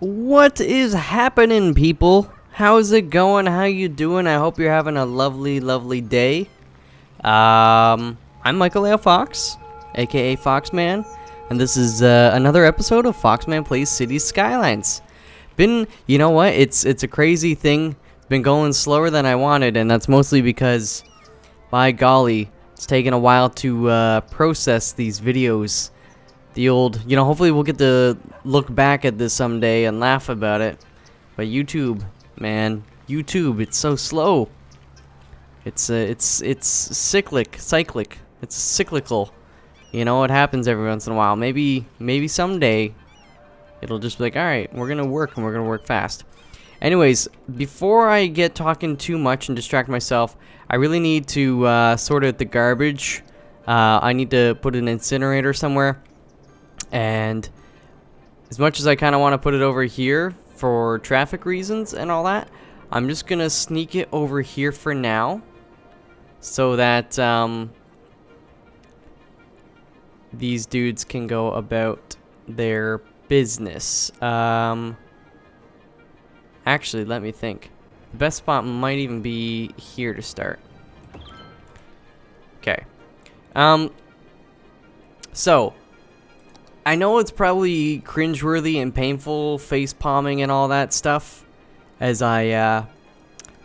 What is happening, people? How's it going? How you doing? I hope you're having a lovely day. I'm michaelalfox, aka Foxman, and this is another episode of Foxman Plays Cities Skylines. You know what? It's a crazy thing. It's been going slower than I wanted, and that's mostly because, by golly, it's taken a while to process these videos. Hopefully we'll get to look back at this someday and laugh about it. But YouTube, man, it's so slow. It's cyclic. It's cyclical. You know, it happens every once in a while. Maybe someday it'll just be like, all right, we're gonna work and we're gonna work fast. Anyways, before I get talking too much and distract myself, I really need to sort out the garbage. I need to put an incinerator somewhere. And as much as I kind of want to put it over here for traffic reasons and all that, I'm just going to sneak it over here for now so that these dudes can go about their business. Actually, let me think. The best spot might even be here to start. Okay. So I know it's probably cringeworthy and painful, face palming and all that stuff as I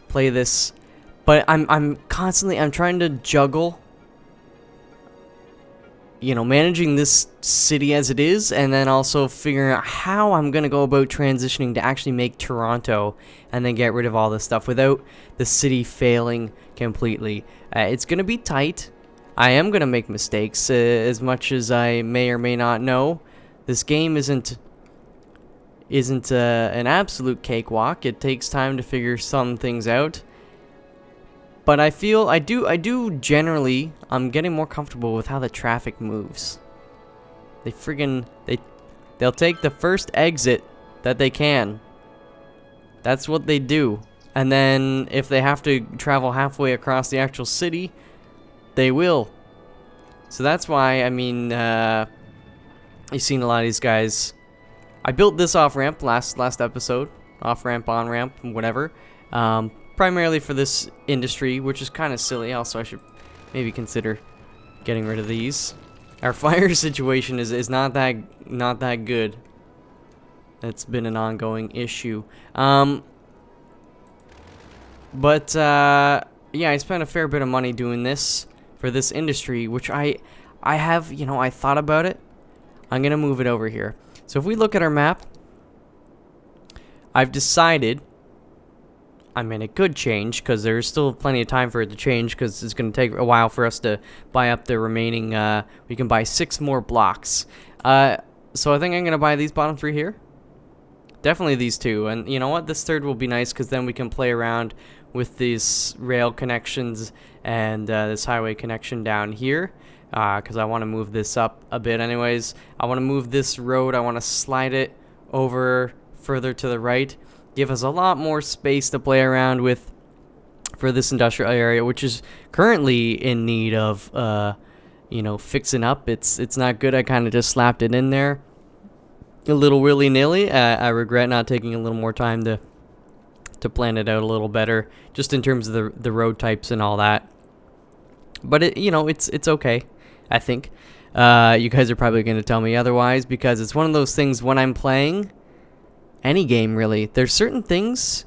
play this, but I'm trying to juggle, you know, managing this city as it is, and then also figuring out how I'm gonna go about transitioning to actually make Toronto and then get rid of all this stuff without the city failing completely. It's gonna be tight. I am going to make mistakes, as much as I may or may not know. This game isn't an absolute cakewalk. It takes time to figure some things out. But I feel, I do generally, I'm getting more comfortable with how the traffic moves. They'll take the first exit that they can. That's what they do. And then if they have to travel halfway across the actual city, they will. So that's why, I mean, you've seen a lot of these guys. I built this off-ramp last episode. Off-ramp, on-ramp, whatever. Primarily for this industry, which is kind of silly. Also, I should maybe consider getting rid of these. Our fire situation is not that good. It's been an ongoing issue. Yeah, I spent a fair bit of money doing this for this industry, which I have, you know, I thought about it. I'm gonna move it over here. So if we look at our map, I've decided, I mean, it could change because there's still plenty of time for it to change because it's gonna take a while for us to buy up the remaining. We can buy 6 more blocks. So I think I'm gonna buy these bottom 3 here. Definitely these 2, and you know what? This 3rd will be nice because then we can play around with these rail connections and this highway connection down here, because I want to move this up a bit anyways. I want to move this road, I want to slide it over further to the right, give us a lot more space to play around with for this industrial area, which is currently in need of you know, fixing up. It's not good. I kind of just slapped it in there a little willy-nilly. I regret not taking a little more time to plan it out a little better, just in terms of the road types and all that. But it's okay, I think. You guys are probably going to tell me otherwise, because it's one of those things when I'm playing any game, really, there's certain things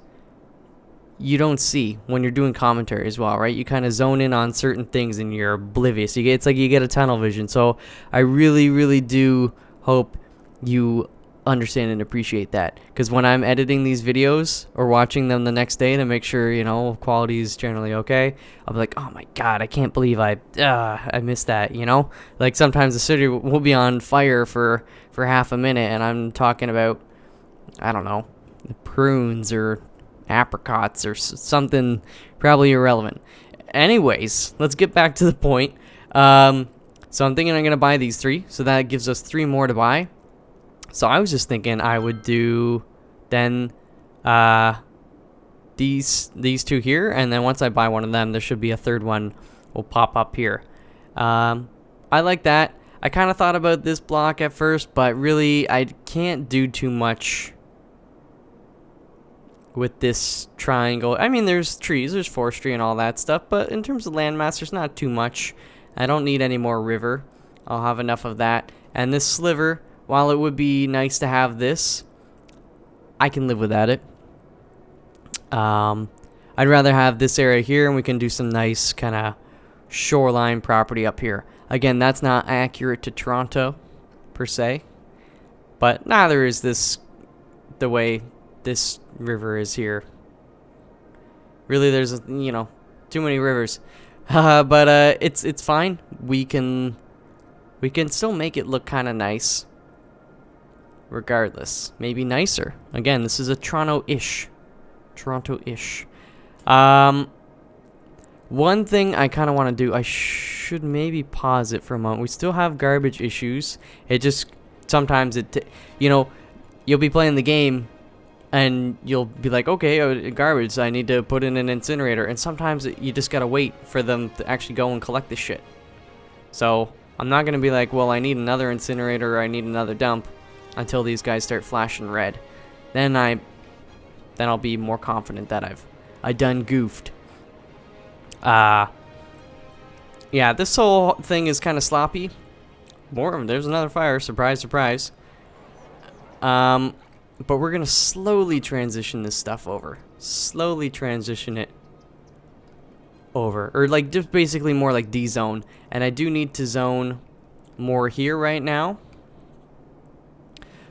you don't see when you're doing commentary as well, right? You kind of zone in on certain things and you're oblivious. It's like you get a tunnel vision. So I really do hope you understand and appreciate that, because when I'm editing these videos or watching them the next day to make sure, you know, quality is generally okay, I'll be like, oh my god, I can't believe I missed that, you know? Like sometimes the city will be on fire for half a minute and I'm talking about, I don't know, prunes or apricots or something probably irrelevant. Anyways, let's get back to the point. So I'm thinking I'm gonna buy these 3, so that gives us 3 more to buy. So I was just thinking I would do then these 2 here, and then once I buy one of them, there should be a 3rd one will pop up here. I like that. I kind of thought about this block at first, but really I can't do too much with this triangle. I mean, there's trees, there's forestry and all that stuff, but in terms of landmass, there's not too much. I don't need any more river. I'll have enough of that. And this sliver, while it would be nice to have this, I can live without it. I'd rather have this area here, and we can do some nice kind of shoreline property up here. Again, that's not accurate to Toronto, per se. But neither is this the way this river is here. Really, there's, you know, too many rivers. But it's fine. We can still make it look kind of nice. Regardless. Maybe nicer. Again, this is a Toronto-ish. One thing I kind of want to do, I should maybe pause it for a moment. We still have garbage issues. It just, sometimes you know, you'll be playing the game and you'll be like, okay, garbage, I need to put in an incinerator. And sometimes you just gotta wait for them to actually go and collect this shit. So I'm not gonna be like, well, I need another incinerator or I need another dump until these guys start flashing red. Then I'll be more confident that I done goofed. Yeah, this whole thing is kind of sloppy. There's another fire, surprise, surprise. But we're gonna slowly transition this stuff over. Slowly transition it over. Or like just basically more like D-zone. And I do need to zone more here right now.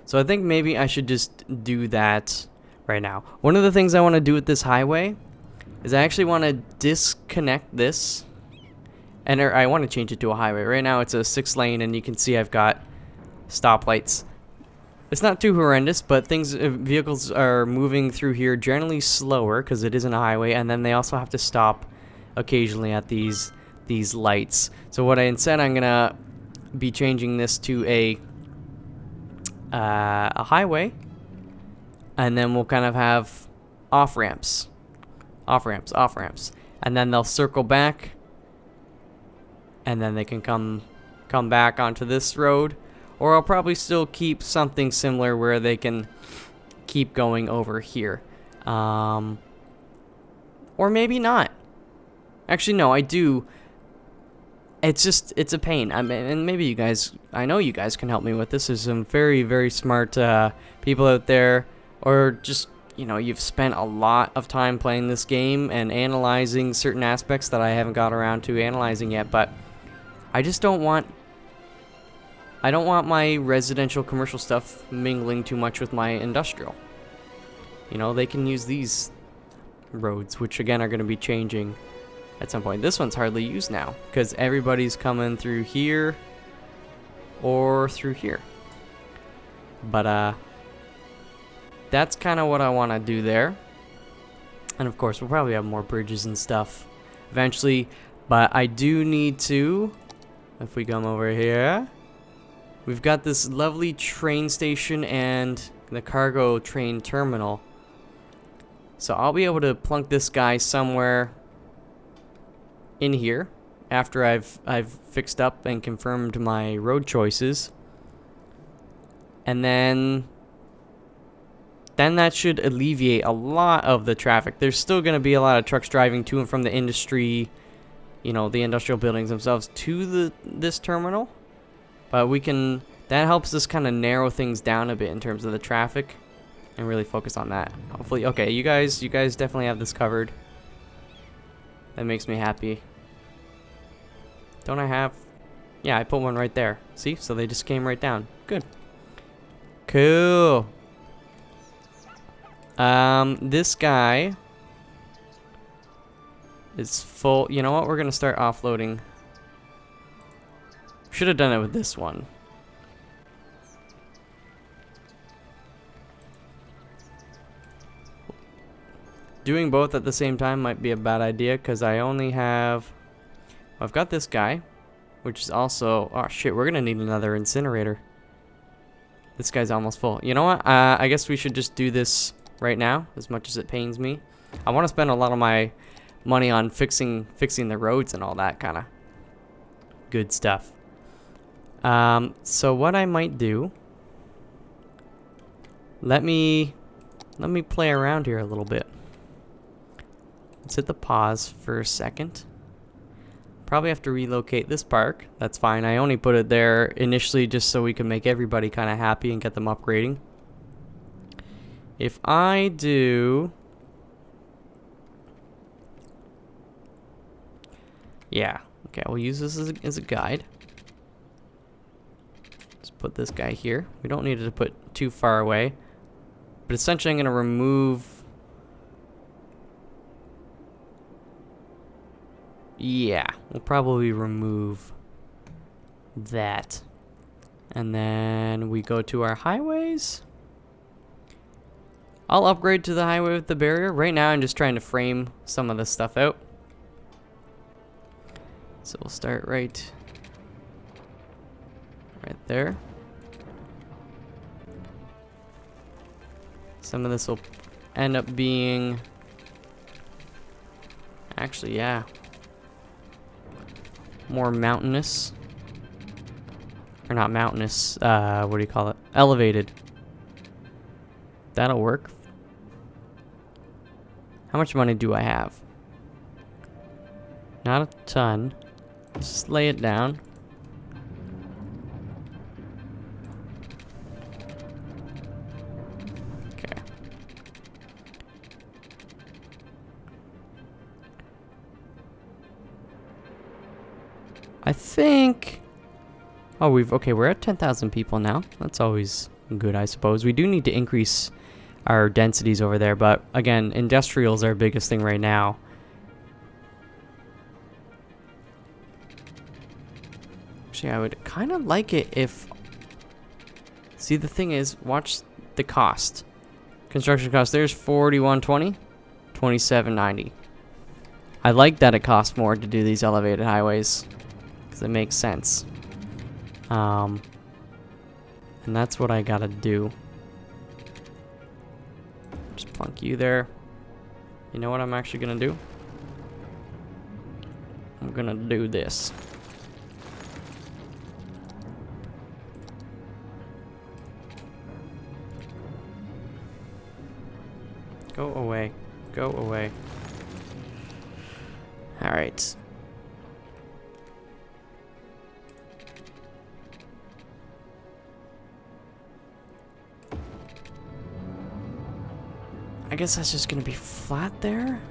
So I think maybe I should just do that right now. One of the things I want to do with this highway is I actually want to disconnect this. And I want to change it to a highway. Right now it's a 6-lane and you can see I've got stoplights. It's not too horrendous, but vehicles are moving through here generally slower because it isn't a highway, and then they also have to stop occasionally at these lights. So what instead I'm gonna be changing this to a highway, and then we'll kind of have off ramps, and then they'll circle back, and then they can come back onto this road. Or I'll probably still keep something similar where they can keep going over here. Or maybe not. Actually, no, I do. It's a pain. I mean, and maybe you guys, I know you guys can help me with this. There's some very, very smart people out there. Or just, you know, you've spent a lot of time playing this game and analyzing certain aspects that I haven't got around to analyzing yet. But I just don't want my residential commercial stuff mingling too much with my industrial. You know, they can use these roads, which again are going to be changing at some point. This one's hardly used now because everybody's coming through here or through here. But that's kind of what I want to do there. And of course, we'll probably have more bridges and stuff eventually. But I do need to, if we come over here, we've got this lovely train station and the cargo train terminal. So I'll be able to plunk this guy somewhere in here after I've fixed up and confirmed my road choices. And then that should alleviate a lot of the traffic. There's still going to be a lot of trucks driving to and from the industry, you know, the industrial buildings themselves to this terminal. But that helps us kind of narrow things down a bit in terms of the traffic and really focus on that. Hopefully, okay, you guys definitely have this covered. That makes me happy. Don't I have? Yeah, I put one right there. See? So they just came right down. Good. Cool. This guy is full. You know what? We're going to start offloading. Should have done it with this one. Doing both at the same time might be a bad idea because I only have... I've got this guy, which is also... Oh shit, we're going to need another incinerator. This guy's almost full. You know what? I guess we should just do this right now, as much as it pains me. I want to spend a lot of my money on fixing the roads and all that kind of good stuff. So what I might do, let me let me play around here a little bit. Let's hit the pause for a second. Probably have to relocate this park. That's fine. I only put it there initially just so we can make everybody kind of happy and get them upgrading. If I do... Yeah. Okay, we'll use this as a guide. Let's put this guy here. We don't need it to put too far away. But essentially I'm going to remove... Yeah, we'll probably remove that. And then we go to our highways. I'll upgrade to the highway with the barrier. Right now I'm just trying to frame some of this stuff out. So we'll start right there. Some of this will end up being... Actually, yeah. More mountainous. Or not mountainous, what do you call it? Elevated. That'll work. How much money do I have? Not a ton. Just lay it down. Okay. I think... Oh, we're at 10,000 people now. That's always good, I suppose. We do need to increase our densities over there, but again, industrials are our biggest thing right now. Actually, I would kind of like it if... See, the thing is, watch the cost. Construction cost, there's 41.20, 27.90. I like that it costs more to do these elevated highways, because it makes sense. And that's what I gotta do. Just plunk you there. You know what I'm actually gonna do? I'm gonna do this. Go away. Go away. Alright. I guess that's just gonna be flat there?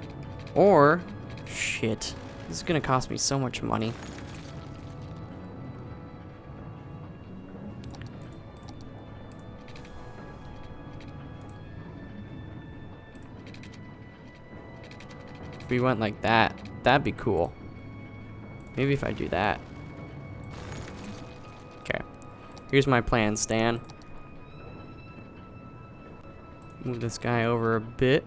Or... Shit. This is gonna cost me so much money. If we went like that, that'd be cool. Maybe if I do that. Okay. Here's my plan, Stan. Move this guy over a bit.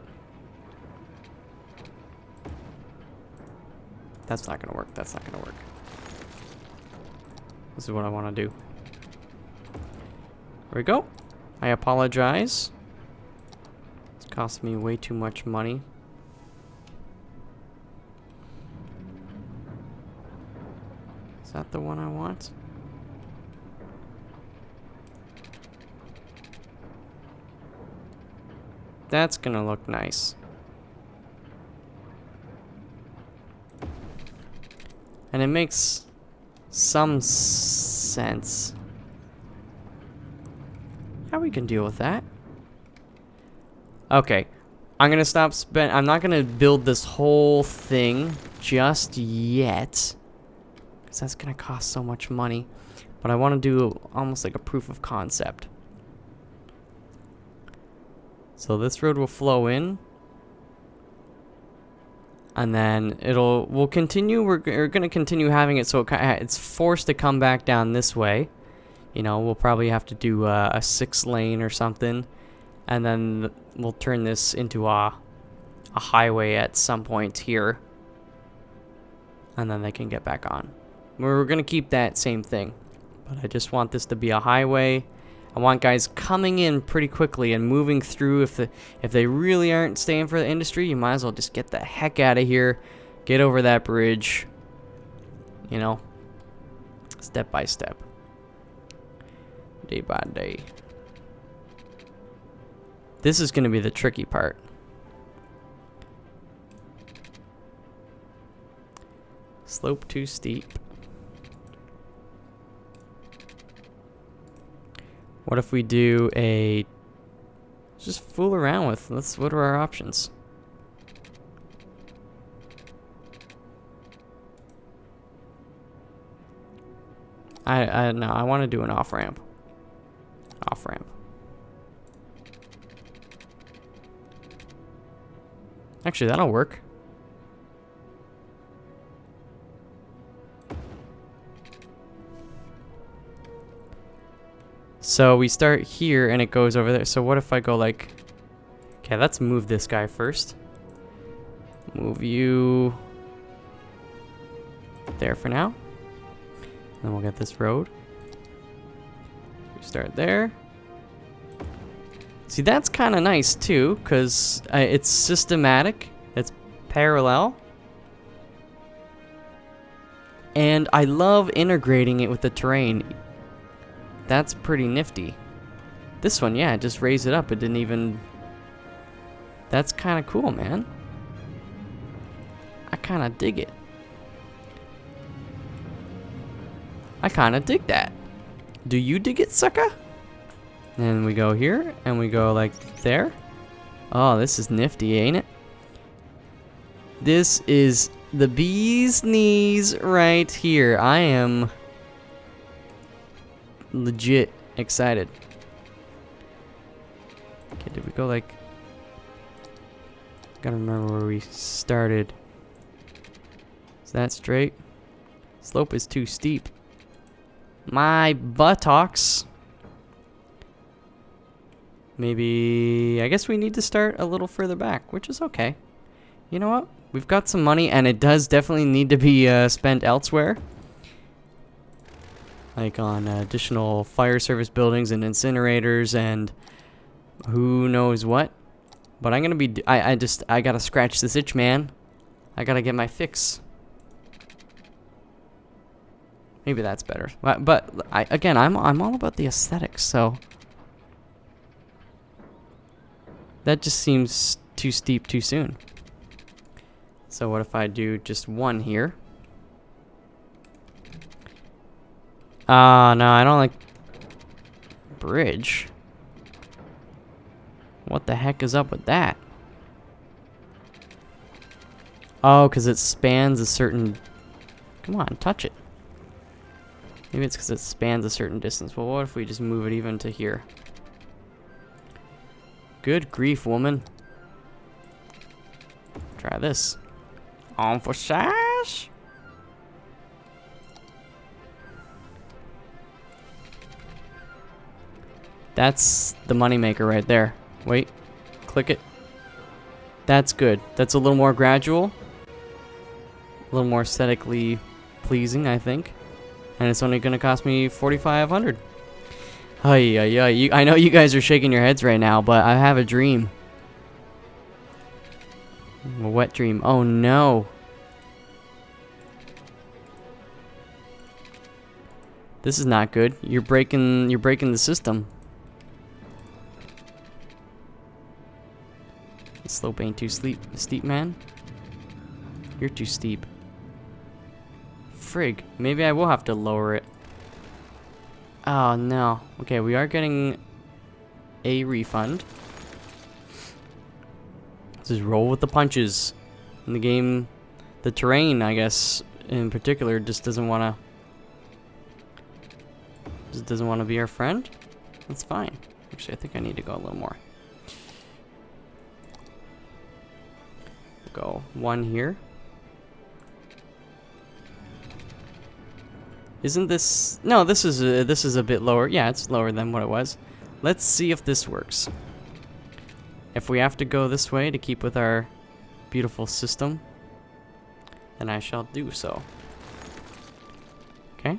That's not gonna work. That's not gonna work. This is what I want to do. There we go. I apologize. It's cost me way too much money. Is that the one I want? That's gonna look nice. And it makes some sense. How we can deal with that? Okay. I'm gonna I'm not gonna build this whole thing just yet, because that's gonna cost so much money. But I want to do almost like a proof of concept. So this road will flow in, and then we'll continue. We're gonna continue having it so it's forced to come back down this way. You know, we'll probably have to do a 6-lane or something, and then we'll turn this into a highway at some point here, and then they can get back on. We're gonna keep that same thing, but I just want this to be a highway. I want guys coming in pretty quickly and moving through. If they really aren't staying for the industry, you might as well just get the heck out of here, get over that bridge, you know, step by step, day by day. This is going to be the tricky part. Slope too steep. What if we do a... Just fool around with. What are our options? No, I want to do an off-ramp. Off-ramp. Actually, that'll work. So we start here and it goes over there. So what if I go like... Okay, let's move this guy first. Move you there for now. Then we'll get this road. We start there. See, that's kind of nice too, because it's systematic. It's parallel. And I love integrating it with the terrain. That's pretty nifty. This one, yeah, just raise it up. It didn't even... That's kind of cool, man. I kind of dig it. I kind of dig that. Do you dig it, sucker? And we go here, and we go like there. Oh, this is nifty, ain't it? This is the bee's knees right here. I am legit excited. Okay, did we go like... Gotta remember where we started. Is that straight? Slope is too steep. My buttocks. Maybe... I guess we need to start a little further back, which is okay. You know what? We've got some money, and it does definitely need to be spent elsewhere. Like on additional fire service buildings and incinerators and who knows what. But I'm gonna be... I gotta scratch this itch, man. I gotta get my fix. Maybe that's better. But again, I'm all about the aesthetics, so... That just seems too steep too soon. So what if I do just one here? No, I don't like... Bridge. What the heck is up with that? Oh, because it spans a certain... Come on, touch it. Maybe it's because it spans a certain distance. Well, what if we just move it even to here? Good grief, woman. Try this. On for size. That's the moneymaker right there. Wait. Click it. That's good. That's a little more gradual. A little more aesthetically pleasing, I think. And it's only going to cost me $4,500. I know you guys are shaking your heads right now, but I have a dream. A wet dream. Oh no. This is not good. You're breaking the system. The slope ain't too steep, man. You're too steep. Frig. Maybe I will have to lower it. Oh no. Okay, we are getting a refund. Just roll with the punches. In the game, the terrain, I guess, in particular, just doesn't want to be our friend. That's fine. Actually, I think I need to go a little more. Go one here. Isn't this... No, this is a bit lower. Yeah, it's lower than what it was. Let's see if this works. If we have to go this way to keep with our beautiful system, then I shall do so. Okay.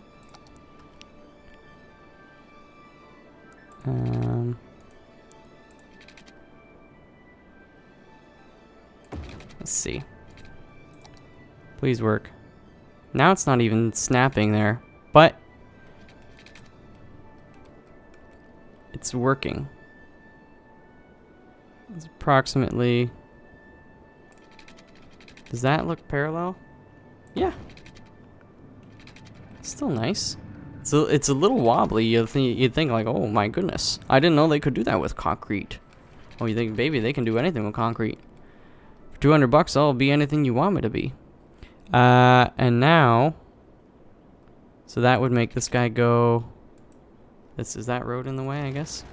Let's see. Please work. Now it's not even snapping there, but it's working. It's approximately... Does that look parallel? Yeah. Still nice. So it's a little wobbly. You'd think like, oh my goodness, I didn't know they could do that with concrete. Oh, you think, baby, they can do anything with concrete. For 200 bucks, I'll be anything you want me to be. And now, so that would make this guy go. Is that road in the way? I guess.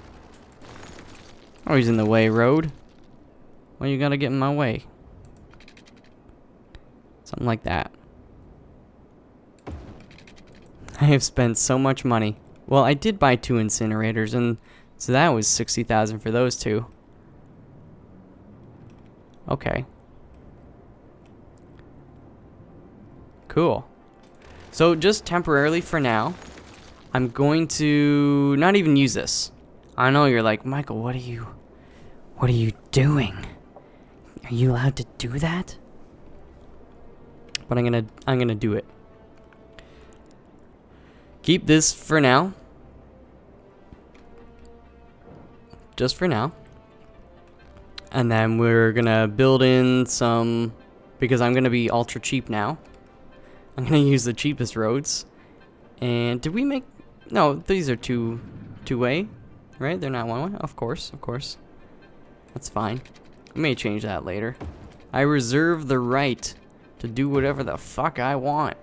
Oh, he's in the way, road. Well, you gotta get in my way. Something like that. I have spent so much money. Well, I did buy 2 incinerators, and so that was 60,000 for those 2. Okay. Cool. So just temporarily for now, I'm going to not even use this. I know you're like, Michael, what are you doing? Are you allowed to do that? But I'm gonna do it. Keep this for now. Just for now. And then we're gonna build in some, because I'm gonna be ultra cheap now. I'm gonna use the cheapest roads. And did we make, no, these are two-way, right? They're not one-way? Of course. That's fine. We may change that later. I reserve the right to do whatever the fuck I want.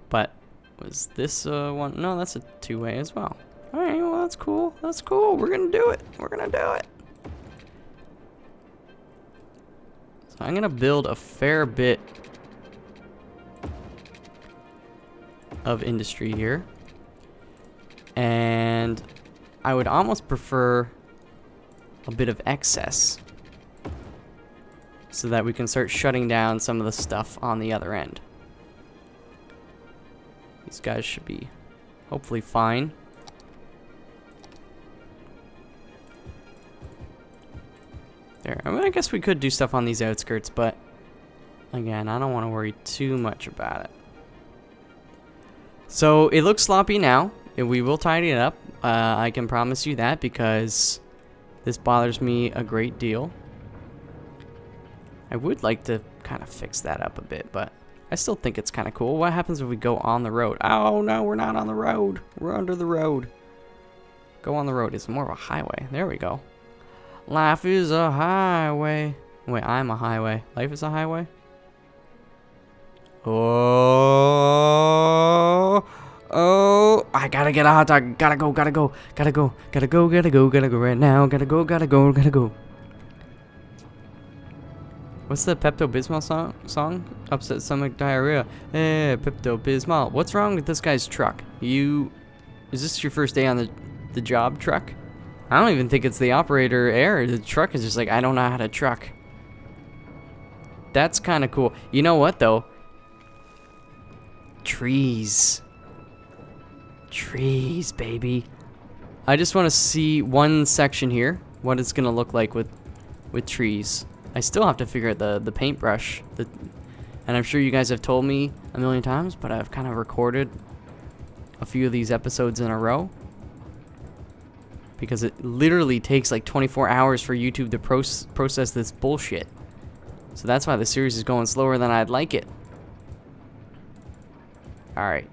But was this one? No, that's a 2-way as well. All right, well that's cool. That's cool. We're gonna do it. So I'm gonna build a fair bit of industry here, and I would almost prefer a bit of excess, so that we can start shutting down some of the stuff on the other end. These guys should be hopefully fine. There. I mean, I guess we could do stuff on these outskirts, but again, I don't want to worry too much about it. So it looks sloppy now. We will tidy it up. I can promise you that, because this bothers me a great deal. I would like to kind of fix that up a bit, but I still think it's kind of cool. What happens if we go on the road? Oh, no, we're not on the road. We're under the road. Go on the road. It's more of a highway. There we go. Life is a highway. Wait, I'm a highway. Life is a highway? Oh, I gotta get a hot dog. Gotta go right now. Gotta go. What's the Pepto-Bismol song? Upset stomach diarrhea. Hey, Pepto-Bismol. What's wrong with this guy's truck? Is this your first day on the job, truck? I don't even think it's the operator error. The truck is just like, I don't know how to truck. That's kind of cool. You know what, though? Trees. Trees, baby. I just want to see one section here, what it's going to look like with trees. I still have to figure out the paintbrush. And I'm sure you guys have told me a million times, but I've kind of recorded a few of these episodes in a row, because it literally takes like 24 hours for YouTube to process this bullshit. So that's why the series is going slower than I'd like it. Alright.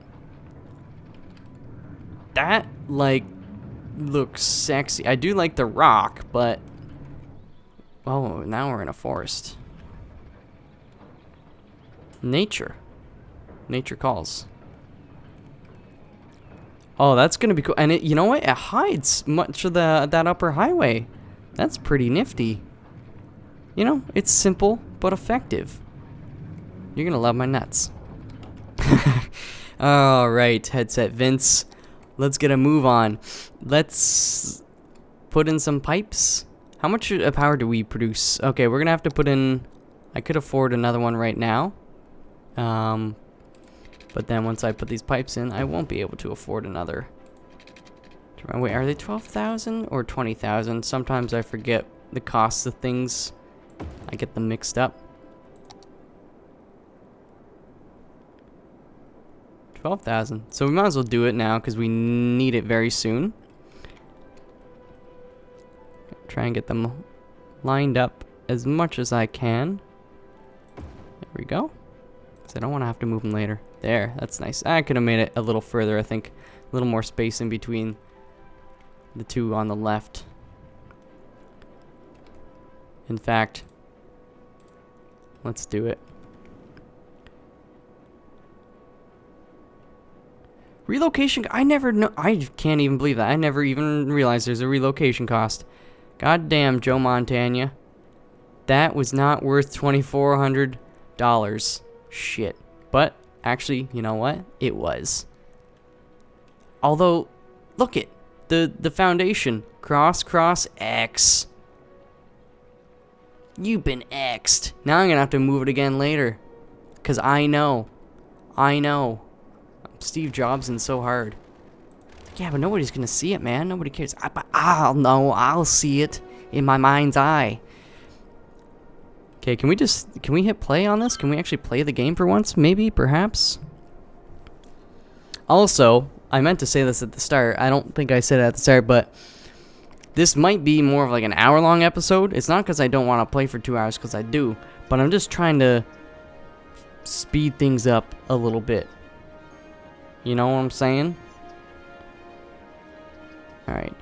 That, like, looks sexy. I do like the rock, but... Oh, now we're in a forest. Nature. Nature calls. Oh, that's gonna be cool. And you know what? It hides much of that upper highway. That's pretty nifty. You know, it's simple but effective. You're gonna love my nuts. All right, headset Vince. Let's get a move on. Let's put in some pipes. How much power do we produce? Okay, we're gonna have to put in. I could afford another one right now. But then once I put these pipes in, I won't be able to afford another. Wait, are they 12,000 or 20,000? Sometimes I forget the costs of things. I get them mixed up. 12,000. So we might as well do it now because we need it very soon. Try and get them lined up as much as I can. There we go. So I don't want to have to move them later. There, that's nice. I could have made it a little further, I think. A little more space in between the two on the left. In fact, let's do it. Relocation, I never know. I can't even believe that. I never even realized there's a relocation cost. God damn, Joe Montana. That was not worth $2,400. Shit. But, actually, you know what? It was. Although, look it. The foundation. Cross, X. You've been X'd. Now I'm gonna have to move it again later. Because I know. Steve Jobs and so hard. Yeah, but nobody's gonna see it, man. Nobody cares. I'll know. I'll see it in my mind's eye. Okay, can we hit play on this? Can we actually play the game for once? Maybe, perhaps. Also, I meant to say this at the start. I don't think I said it at the start, but this might be more of like an hour-long episode. It's not because I don't want to play for 2 hours, because I do. But I'm just trying to speed things up a little bit. You know what I'm saying? Alright.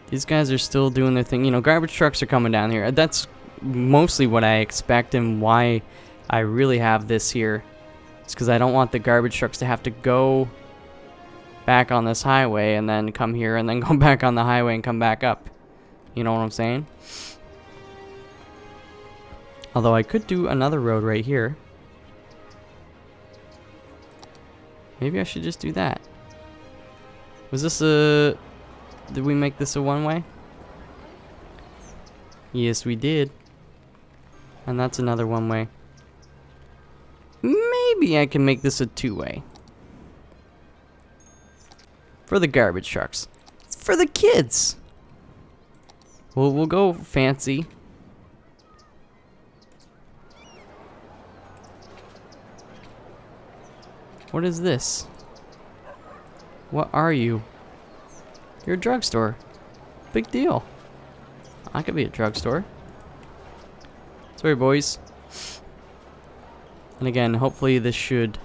These guys are still doing their thing. You know, garbage trucks are coming down here. That's mostly what I expect and why I really have this here. It's because I don't want the garbage trucks to have to go back on this highway and then come here and then go back on the highway and come back up. You know what I'm saying? Although I could do another road right here. Maybe I should just do that. Was this a... Did we make this a one-way? Yes, we did. And that's another one-way. Maybe I can make this a two-way. For the garbage trucks. It's for the kids. We'll go fancy. What is this? What are you? You're a drugstore. Big deal. I could be a drugstore. Sorry, boys. And again, hopefully this should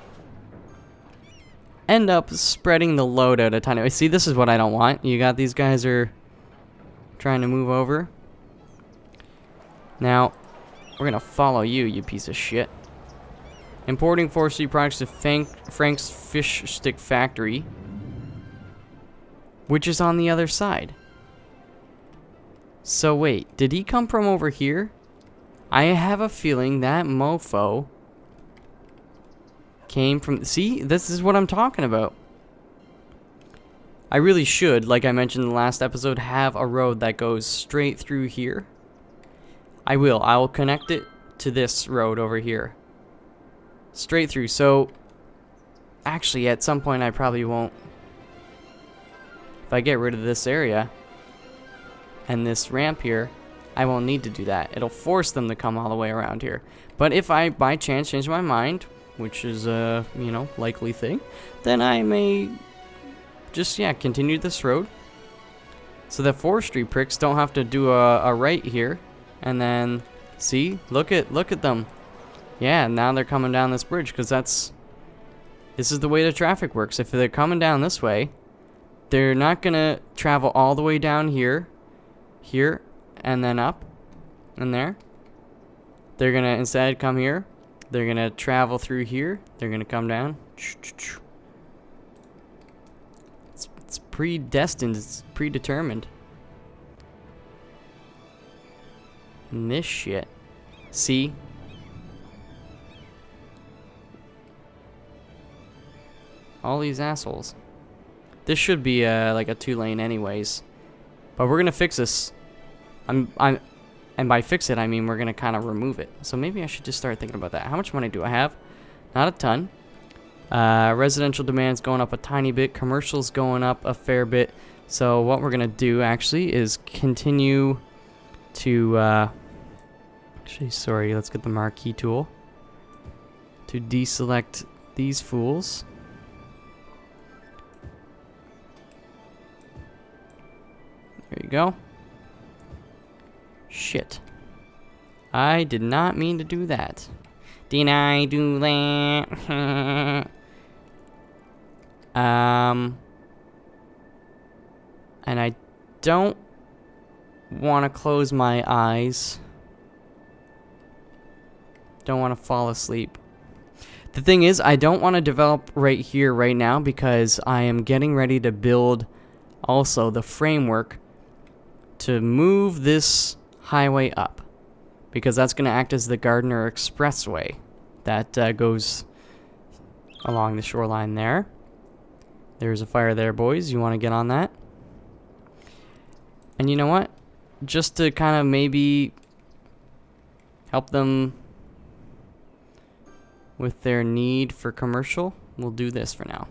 end up spreading the load out a tiny way. See, this is what I don't want. You got these guys are trying to move over. Now, we're gonna follow you, you piece of shit. Importing forestry products to Frank's Fish Stick Factory, which is on the other side. So wait, did he come from over here? I have a feeling that mofo came from... See, this is what I'm talking about. I really should, like I mentioned in the last episode, have a road that goes straight through here. I will. I will connect it to this road over here. Straight through. So, actually, at some point I probably won't. If I get rid of this area and this ramp here, I won't need to do that. It'll force them to come all the way around here. But if I, by chance, change my mind, which is a, you know, likely thing, then I may just, yeah, continue this road. So the forestry pricks don't have to do a right here. And then, see, look at them. Yeah, now they're coming down this bridge because this is the way the traffic works. If they're coming down this way, they're not going to travel all the way down here, and then up, and there. They're going to instead come here. They're going to travel through here. They're going to come down. It's predestined. It's predetermined. And this shit. See? All these assholes. This should be like a 2-lane anyways. But we're gonna fix this. And by fix it, I mean we're gonna kind of remove it. So maybe I should just start thinking about that. How much money do I have? Not a ton. Residential demand's going up a tiny bit. Commercial's going up a fair bit. So what we're gonna do actually is continue to actually, sorry, let's get the marquee tool to deselect these fools. There you go. shit. I did not mean to do that. Did I do that? And I don't want to close my eyes. Don't want to fall asleep. The thing is, I don't want to develop right here, right now, because I am getting ready to build also the framework to move this highway up. Because that's going to act as the Gardner Expressway that goes along the shoreline there. There's a fire there, boys. You want to get on that? And you know what? Just to kind of maybe help them with their need for commercial, we'll do this for now.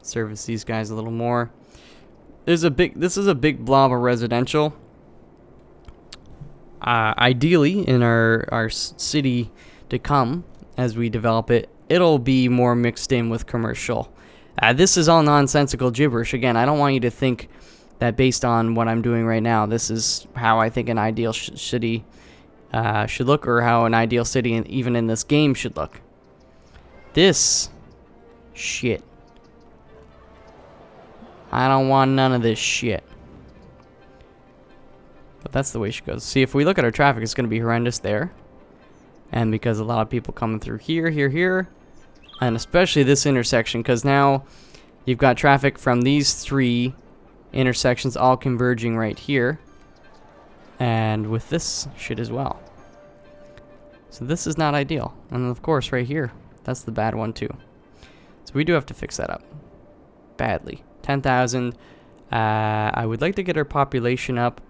Service these guys a little more. This is a big blob of residential. Ideally, in our city to come, as we develop it, it'll be more mixed in with commercial. This is all nonsensical gibberish. Again, I don't want you to think that based on what I'm doing right now, this is how I think an ideal city should look, or how an ideal city, even in this game, should look. This shit. I don't want none of this shit. But that's the way she goes. See, if we look at our traffic, it's going to be horrendous there. And because a lot of people coming through here, here, and especially this intersection, because now you've got traffic from these three intersections all converging right here. And with this shit as well. So this is not ideal. And of course, right here, that's the bad one too. So we do have to fix that up. Badly. 10,000. I would like to get our population up.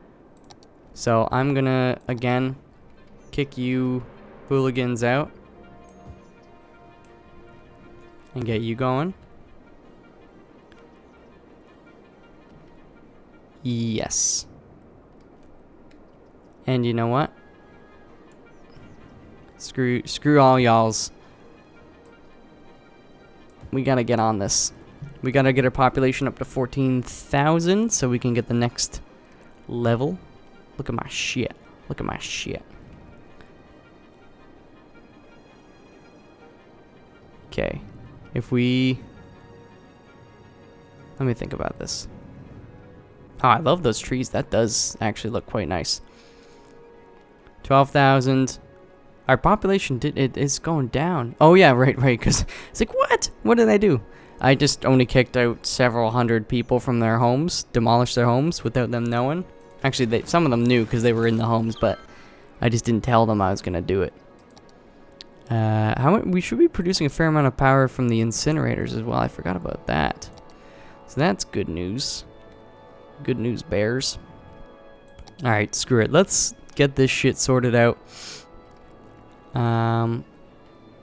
So I'm gonna, again, kick you hooligans out. And get you going. Yes. And you know what? Screw all y'alls. We gotta get on this. We gotta get our population up to 14,000 so we can get the next level. Look at my shit. Look at my shit. Okay. If we... Let me think about this. Oh, I love those trees. That does actually look quite nice. 12,000. Our population is going down. Oh yeah, right, because it's like, what? What did I do? I just only kicked out several hundred people from their homes, demolished their homes without them knowing. Actually, some of them knew because they were in the homes, but I just didn't tell them I was gonna do it. We should be producing a fair amount of power from the incinerators as well. I forgot about that. So that's good news. Good news, bears. All right, screw it. Let's get this shit sorted out. I'm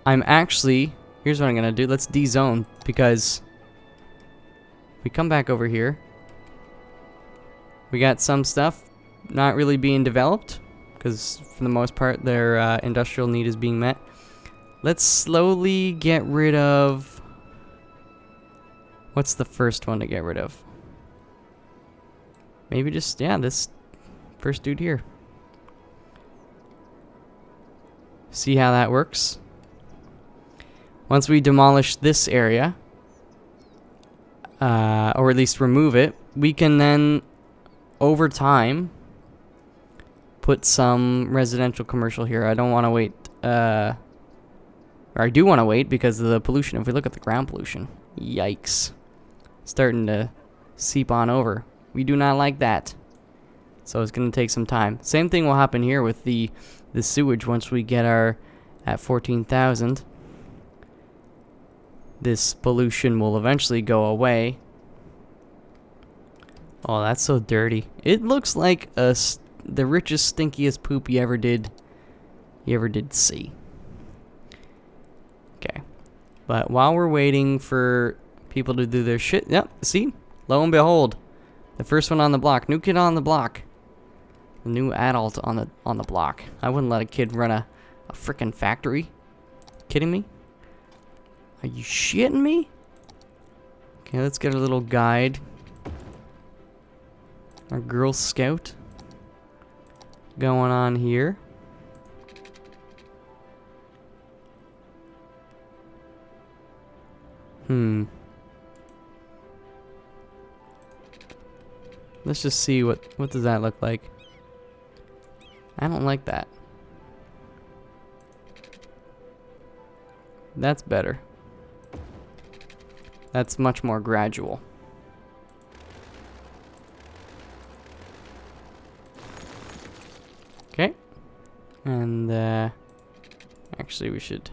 actually... Here's what I'm going to do. Let's de-zone, because we come back over here. We got some stuff not really being developed, because for the most part, their industrial need is being met. Let's slowly get rid of... What's the first one to get rid of? Maybe just, yeah, this first dude here. See how that works. Once we demolish this area, or at least remove it, we can then, over time, put some residential commercial here. I don't want to wait, or I do want to wait because of the pollution. If we look at the ground pollution, yikes. Starting to seep on over. We do not like that. So it's going to take some time. Same thing will happen here with the sewage once we get our at 14,000. This pollution will eventually go away. Oh, that's so dirty. It looks like the richest, stinkiest poop you ever did see. Okay. But while we're waiting for people to do their shit, yep, see? Lo and behold, the first one on the block. New kid on the block. The new adult on the block. I wouldn't let a kid run a frickin' factory. Kidding me? Are you shitting me? Okay, let's get a little guide. Our Girl Scout. going on here. Let's just see what does that look like. I don't like that. That's better. That's much more gradual. Okay. And actually we should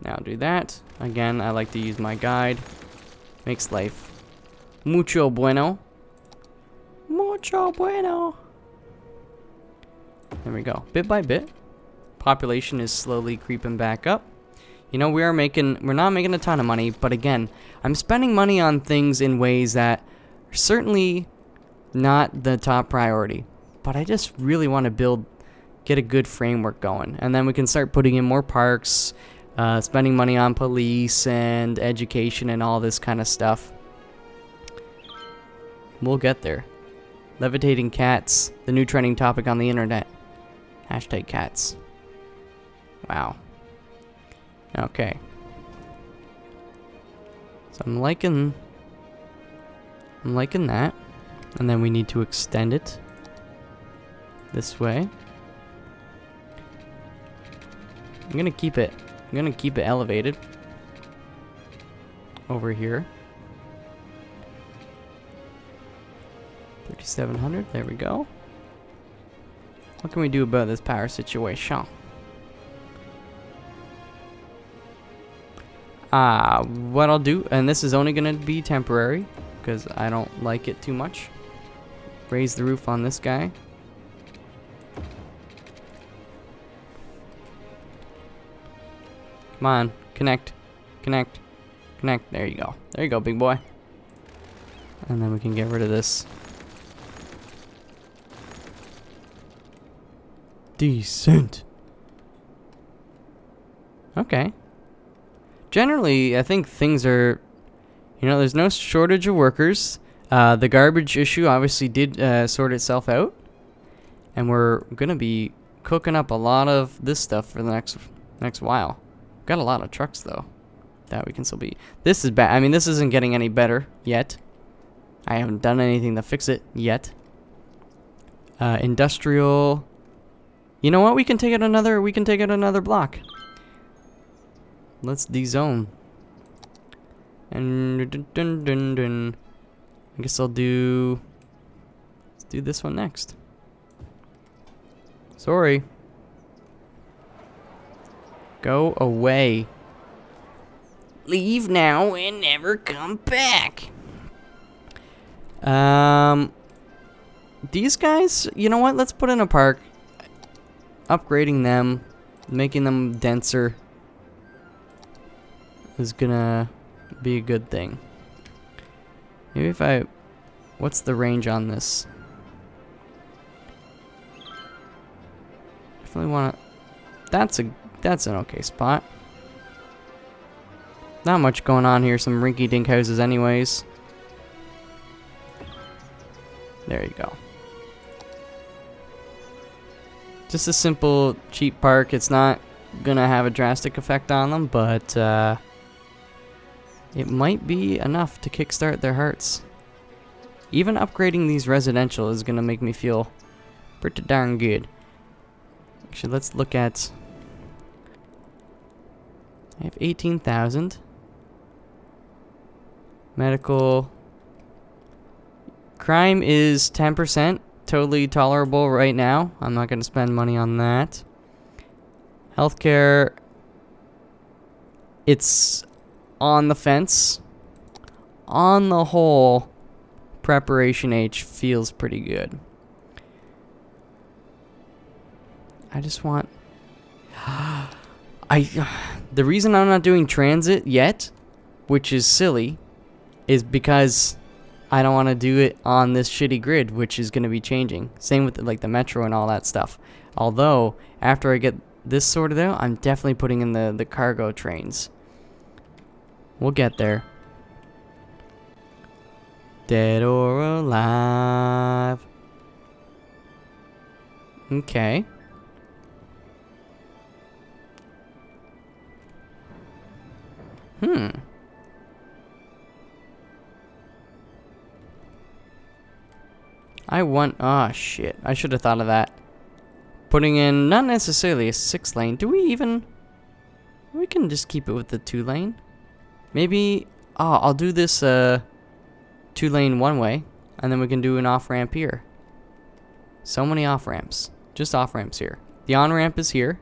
now do that. Again, I like to use my guide. Makes life mucho bueno. Mucho bueno. There we go. Bit by bit, population is slowly creeping back up. You know, we're not making a ton of money, but again, I'm spending money on things in ways that are certainly not the top priority. But I just really want to get a good framework going, and then we can start putting in more parks, spending money on police and education and all this kind of stuff. We'll get there. Levitating cats, the new trending topic on the internet. Hashtag cats. Wow. Okay. So I'm liking that. And then we need to extend it this way. I'm gonna keep it elevated over here. 3,700, there we go. What can we do about this power situation? What I'll do, and this is only gonna be temporary because I don't like it too much. Raise the roof on this guy. Come on, connect. There you go. There you go, big boy. And then we can get rid of this. Decent. Okay. Generally, I think things are, there's no shortage of workers. The garbage issue obviously did sort itself out. And we're going to be cooking up a lot of this stuff for the next while. Got a lot of trucks, though, that we can still be. This is bad. I mean, this isn't getting any better yet. I haven't done anything to fix it yet. Industrial. You know what? We can take out another block. Let's dezone. And I guess let's do this one next. Sorry. Go away. Leave now and never come back. These guys, you know what? Let's put in a park. Upgrading them, making them denser is gonna be a good thing. Maybe what's the range on this? Definitely wanna, that's an okay spot. Not much going on here, some rinky-dink houses anyways. There you go. Just a simple, cheap park. It's not gonna have a drastic effect on them, but it might be enough to kickstart their hearts. Even upgrading these residential is gonna make me feel pretty darn good. Actually, let's look at... I have 18,000. Medical. Crime is 10%. Totally tolerable right now. I'm not going to spend money on that. Healthcare. It's on the fence. On the whole, Preparation H feels pretty good. I just want... The reason I'm not doing transit yet, which is silly, is because I don't want to do it on this shitty grid, which is going to be changing. Same with like the metro and all that stuff. Although, after I get this sorted out, I'm definitely putting in the cargo trains. We'll get there. Dead or alive. Okay. Oh shit. I should have thought of that. Putting in not necessarily a 6-lane. Do we even... We can just keep it with the 2-lane. Maybe... Oh, I'll do this 2-lane one-way. And then we can do an off-ramp here. So many off-ramps. Just off-ramps here. The on-ramp is here.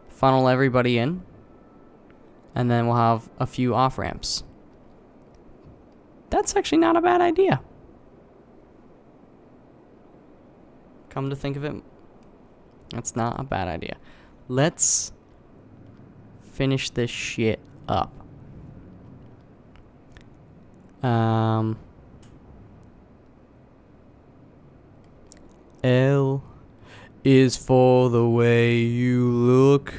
Funnel everybody in. And then we'll have a few off-ramps. That's actually not a bad idea. Come to think of it, that's not a bad idea. Let's finish this shit up. L is for the way you look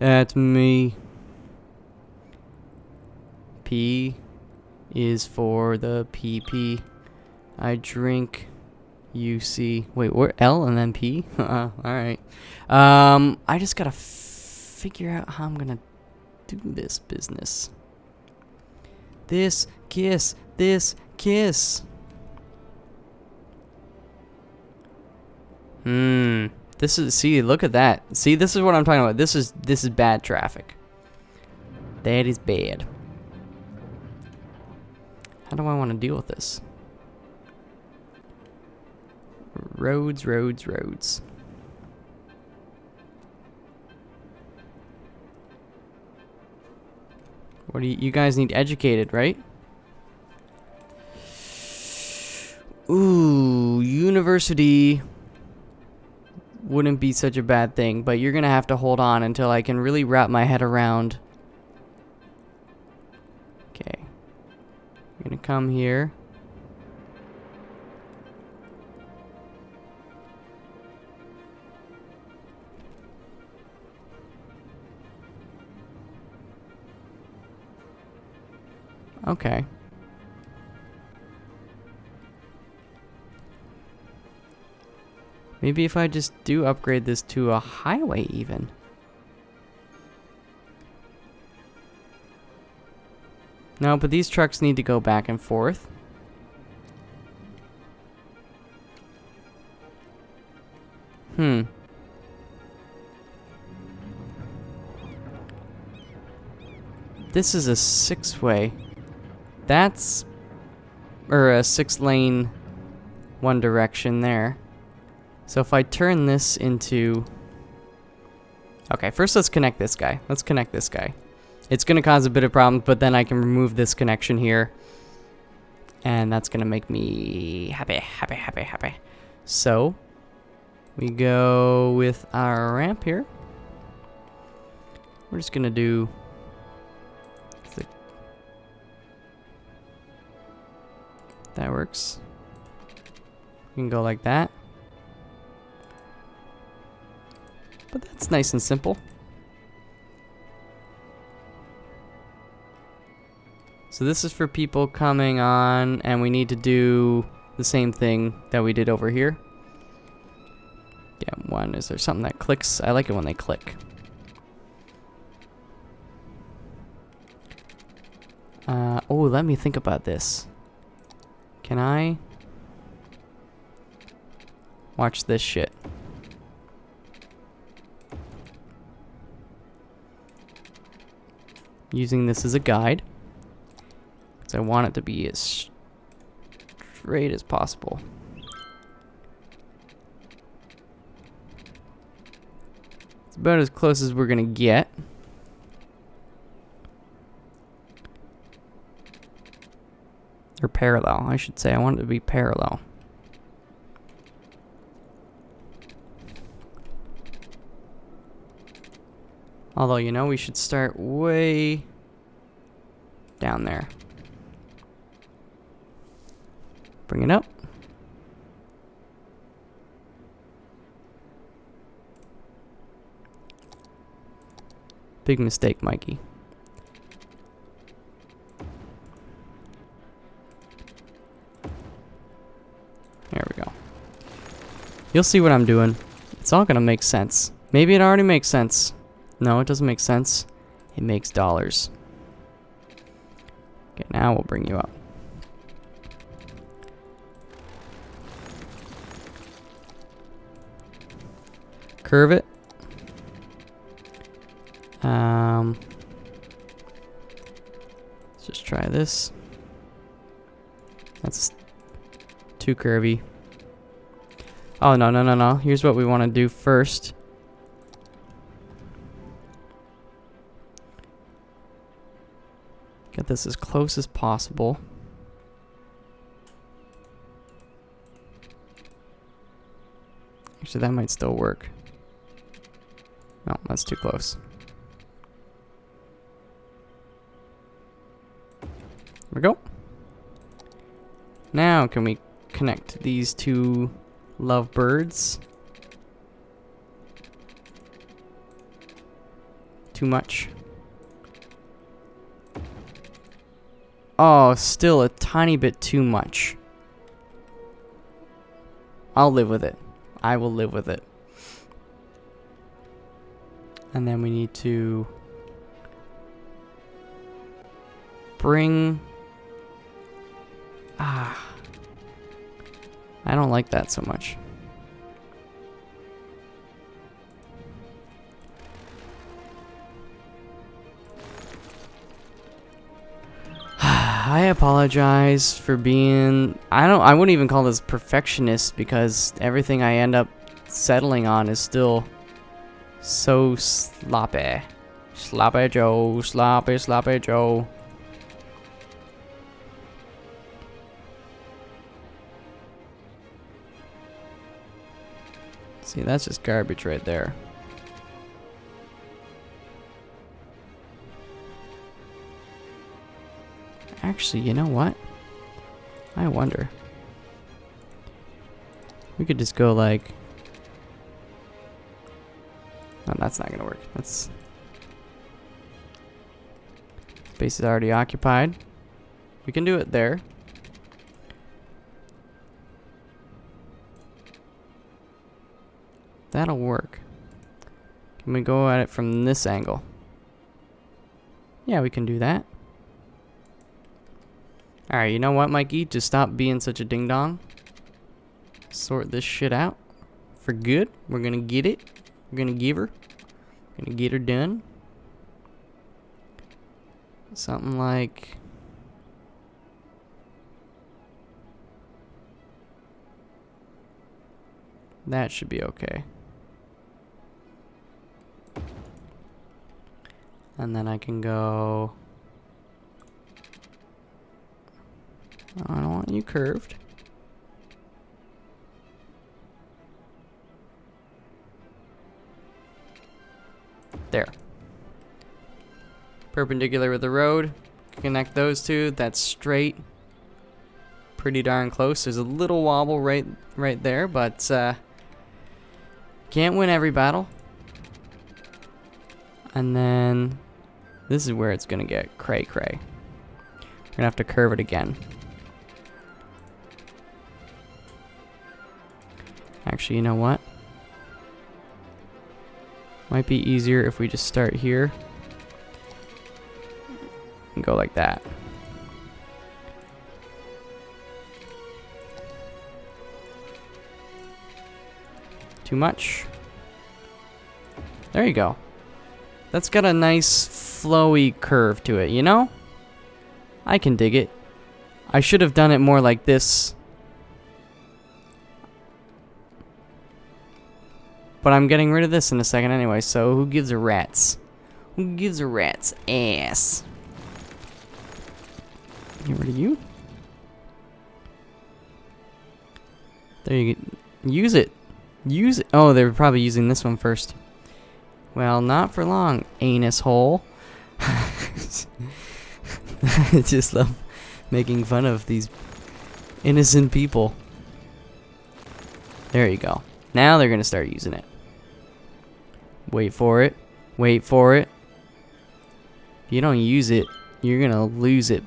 at me. P is for the PP I drink. You see, wait, we're L and then P? Alright. I just gotta figure out how I'm gonna do this business. This kiss. This is, see, look at that. See, this is what I'm talking about. This is bad traffic. That is bad. How do I want to deal with this? Roads. What do you guys need educated, right? Ooh, university wouldn't be such a bad thing, but you're gonna have to hold on until I can really wrap my head around. Okay. I'm gonna come here. Okay. Maybe if I just do upgrade this to a highway even. No, but these trucks need to go back and forth. This is a 6-way. That's... or a 6-lane one direction there. So if I turn this into... Okay, first let's connect this guy. Let's connect this guy. It's going to cause a bit of problems, but then I can remove this connection here. And that's going to make me happy. So, we go with our ramp here. We're just going to do... That works. We can go like that. But that's nice and simple. So this is for people coming on, and we need to do the same thing that we did over here. Yeah, one, is there something that clicks? I like it when they click. Oh, let me think about this. Can I? Watch this shit. Using this as a guide. Because I want it to be as straight as possible. It's about as close as we're gonna get. Or parallel, I should say. I want it to be parallel. Although, you know, we should start way down there. Bring it up. Big mistake, Mikey. You'll see what I'm doing. It's all gonna make sense. Maybe it already makes sense. No, it doesn't make sense. It makes dollars. Okay, now we'll bring you up. Curve it. Let's just try this. That's too curvy. Oh, no, no, no, no. Here's what we want to do first. Get this as close as possible. Actually, that might still work. No, that's too close. There we go. Now, can we connect these two lovebirds? Too much. Oh, still a tiny bit too much. I'll live with it. I will live with it. And then we need to bring... I don't like that so much. I apologize for being... I wouldn't even call this perfectionist, because everything I end up settling on is still so sloppy. Sloppy Joe, sloppy, sloppy Joe. See, that's just garbage right there. Actually, you know what? I wonder. We could just go like... No, that's not gonna work. That's... Space is already occupied. We can do it there. That'll work. Can we go at it from this angle? Yeah, we can do that. Alright, you know what, Mikey? Just stop being such a ding-dong. Sort this shit out. For good. We're gonna get it. We're gonna give her. We're gonna get her done. Something like... That should be okay. And then I can go... I don't want you curved. There. Perpendicular with the road. Connect those two. That's straight. Pretty darn close. There's a little wobble right there, but can't win every battle. And then this is where it's gonna get cray-cray. We're gonna have to curve it again. Actually, you know what? Might be easier if we just start here and go like that. Too much. There you go. That's got a nice flowy curve to it, you know? I can dig it. I should have done it more like this. But I'm getting rid of this in a second anyway, so who gives a rat's? Who gives a rat's ass? Get rid of you. There you go. Use it. Use it. Oh, they were probably using this one first. Well, not for long, anus hole. I just love making fun of these innocent people. There you go. Now they're gonna start using it. Wait for it. Wait for it. If you don't use it, you're gonna lose it.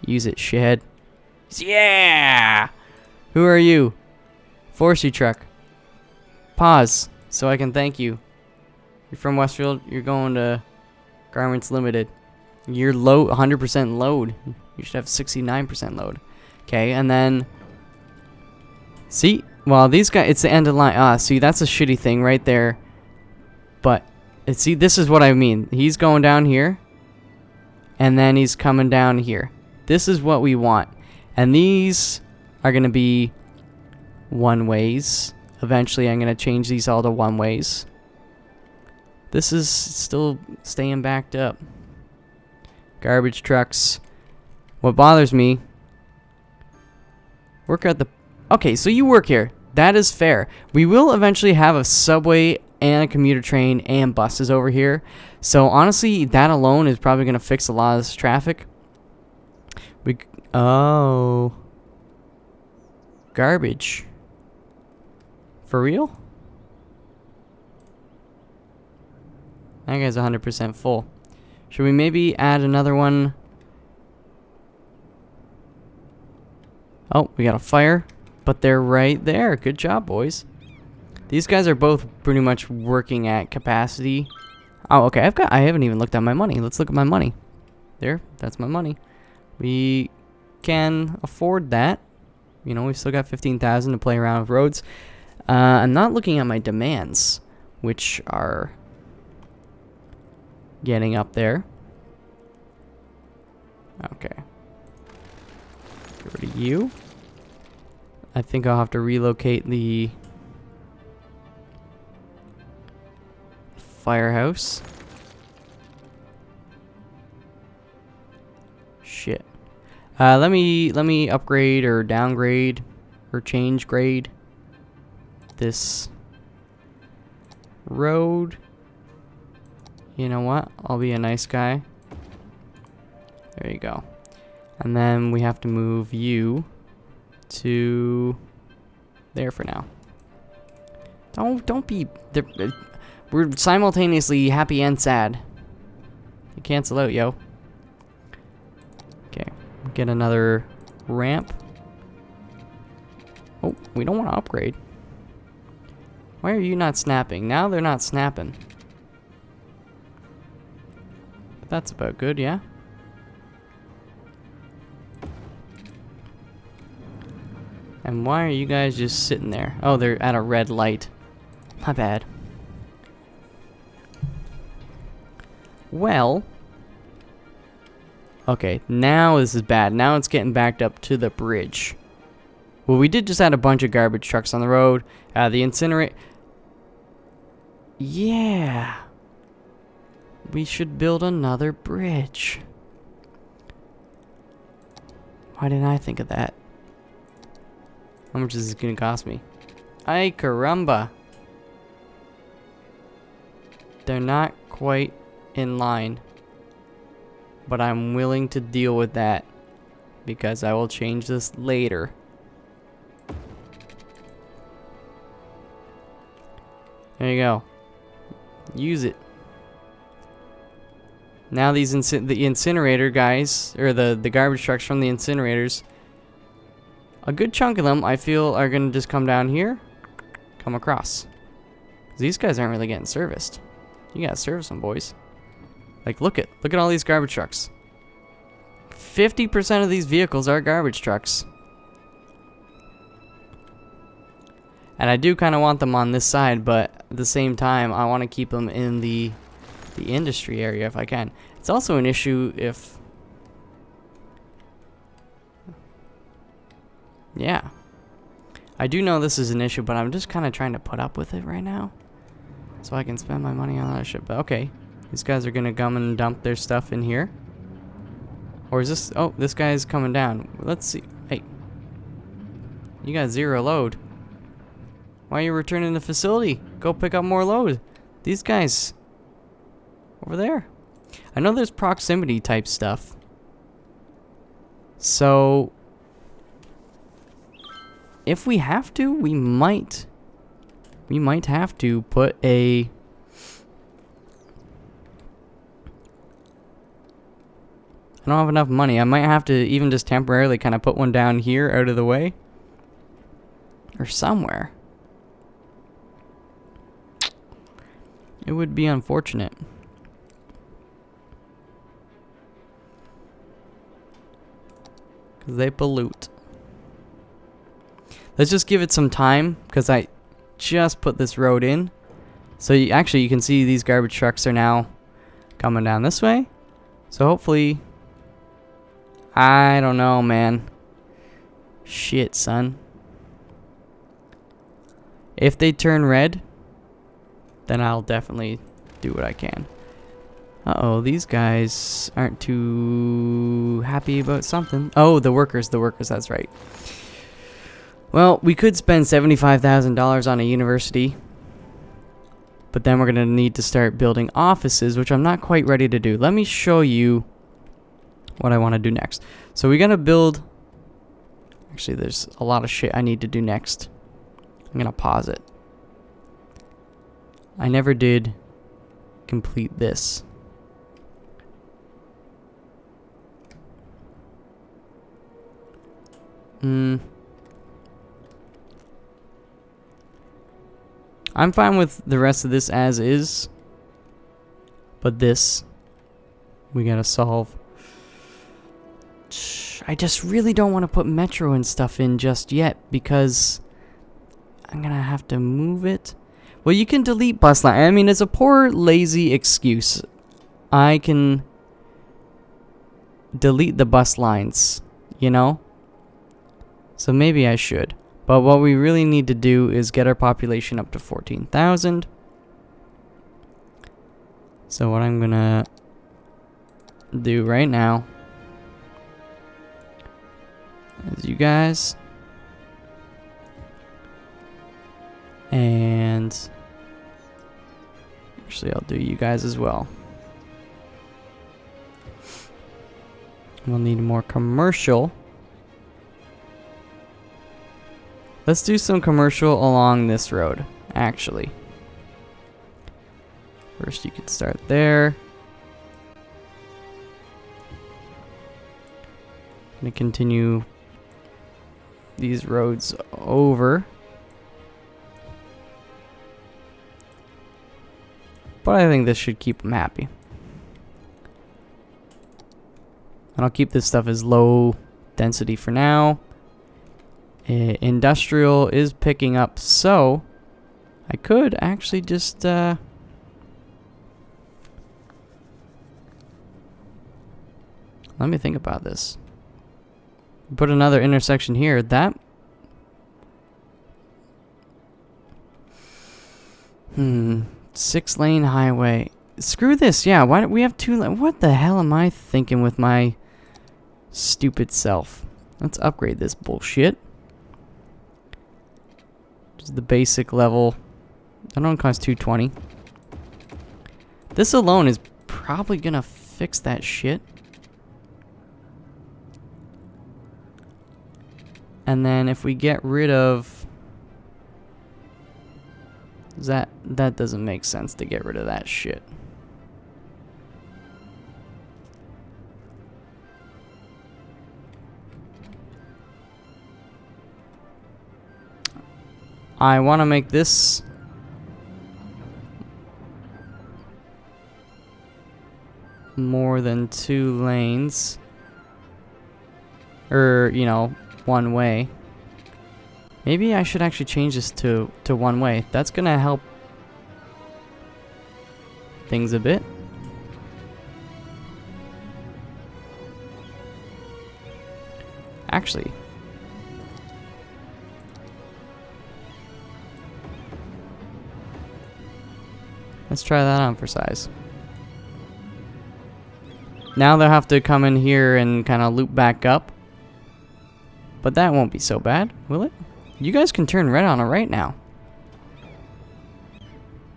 Use it, shithead. Yeah! Who are you? Forestry truck. Pause, so I can thank you. You're from Westfield. You're going to Garments Limited. You're low, 100% load. You should have 69% load. Okay, and then... See? Well, these guys... It's the end of the line. Ah, see, that's a shitty thing right there. But, see, this is what I mean. He's going down here. And then he's coming down here. This is what we want. And these are going to be one-ways. Eventually, I'm going to change these all to one-ways. This is still staying backed up. Garbage trucks. What bothers me... Work at the... Okay, so you work here. That is fair. We will eventually have a subway and a commuter train and buses over here. So, honestly, that alone is probably going to fix a lot of this traffic. Oh. Garbage. For real? That guy's 100% full. Should we maybe add another one? Oh, we got a fire. But they're right there. Good job, boys. These guys are both pretty much working at capacity. Oh, okay. I haven't even looked at my money. Let's look at my money. There. That's my money. We can afford that. You know, we've still got 15,000 to play around with roads. I'm not looking at my demands, which are getting up there. Okay. Get rid of you. I think I'll have to relocate the firehouse. Shit. Let me upgrade or downgrade or change grade this road. You know what? I'll be a nice guy. There you go. And then we have to move you to there for now. Don't be... We're simultaneously happy and sad. You cancel out, yo. Okay. Get another ramp. Oh, we don't want to upgrade. Why are you not snapping? Now they're not snapping. That's about good, yeah? And why are you guys just sitting there? Oh, they're at a red light. My bad. Well. Okay, now this is bad. Now it's getting backed up to the bridge. Well, we did just add a bunch of garbage trucks on the road. The incinerator... Yeah. We should build another bridge. Why didn't I think of that? How much is this gonna cost me? Ay caramba. They're not quite in line. But I'm willing to deal with that. Because I will change this later. There you go. Use it. Now these the incinerator guys, or the garbage trucks from the incinerators, a good chunk of them I feel are gonna just come down here, come across. 'Cause these guys aren't really getting serviced. You gotta service them, boys. Like look at all these garbage trucks. 50% of these vehicles are garbage trucks. And I do kind of want them on this side, but at the same time, I want to keep them in the industry area if I can. It's also an issue if... Yeah. I do know this is an issue, but I'm just kind of trying to put up with it right now. So I can spend my money on that shit. But okay. These guys are going to come and dump their stuff in here. Or is this... Oh, this guy's coming down. Let's see. Hey. You got 0 load. Why are you returning the facility? Go pick up more load. These guys... Over there. I know there's proximity type stuff. So... If we have to, we might have to put a... I don't have enough money. I might have to even just temporarily kind of put one down here out of the way. Or somewhere. It would be unfortunate. Because they pollute. Let's just give it some time, because I just put this road in. So actually you can see these garbage trucks are now coming down this way. So hopefully, I don't know, man. Shit, son. If they turn red, then I'll definitely do what I can. Uh-oh, these guys aren't too happy about something. Oh, the workers, that's right. Well, we could spend $75,000 on a university, but then we're going to need to start building offices, which I'm not quite ready to do. Let me show you what I want to do next. So we got to build... Actually, there's a lot of shit I need to do next. I'm going to pause it. I never did complete this. I'm fine with the rest of this as is. But this, we gotta solve. I just really don't want to put metro and stuff in just yet because I'm gonna have to move it. Well, you can delete bus line. I mean, it's a poor, lazy excuse. I can delete the bus lines, you know? So maybe I should. But what we really need to do is get our population up to 14,000. So what I'm gonna do right now is you guys, and actually I'll do you guys as well. We'll need more commercial. Let's do some commercial along this road, actually. First you can start there. Gonna continue these roads over. But I think this should keep them happy. And I'll keep this stuff as low density for now. Industrial is picking up, so I could actually just let me think about this. Put another intersection here. That 6-lane highway. Screw this. Yeah, why don't we have 2 lanes? What the hell am I thinking with my stupid self? Let's upgrade this bullshit. Just the basic level. That only costs $220. This alone is probably gonna fix that shit. And then if we get rid of that doesn't make sense to get rid of that shit. I want to make this more than 2 lanes. Or, you know, one way. Maybe I should actually change this to one way. That's gonna help things a bit. Actually, let's try that on for size. Now they'll have to come in here and kind of loop back up. But that won't be so bad, will it? You guys can turn red on a right now.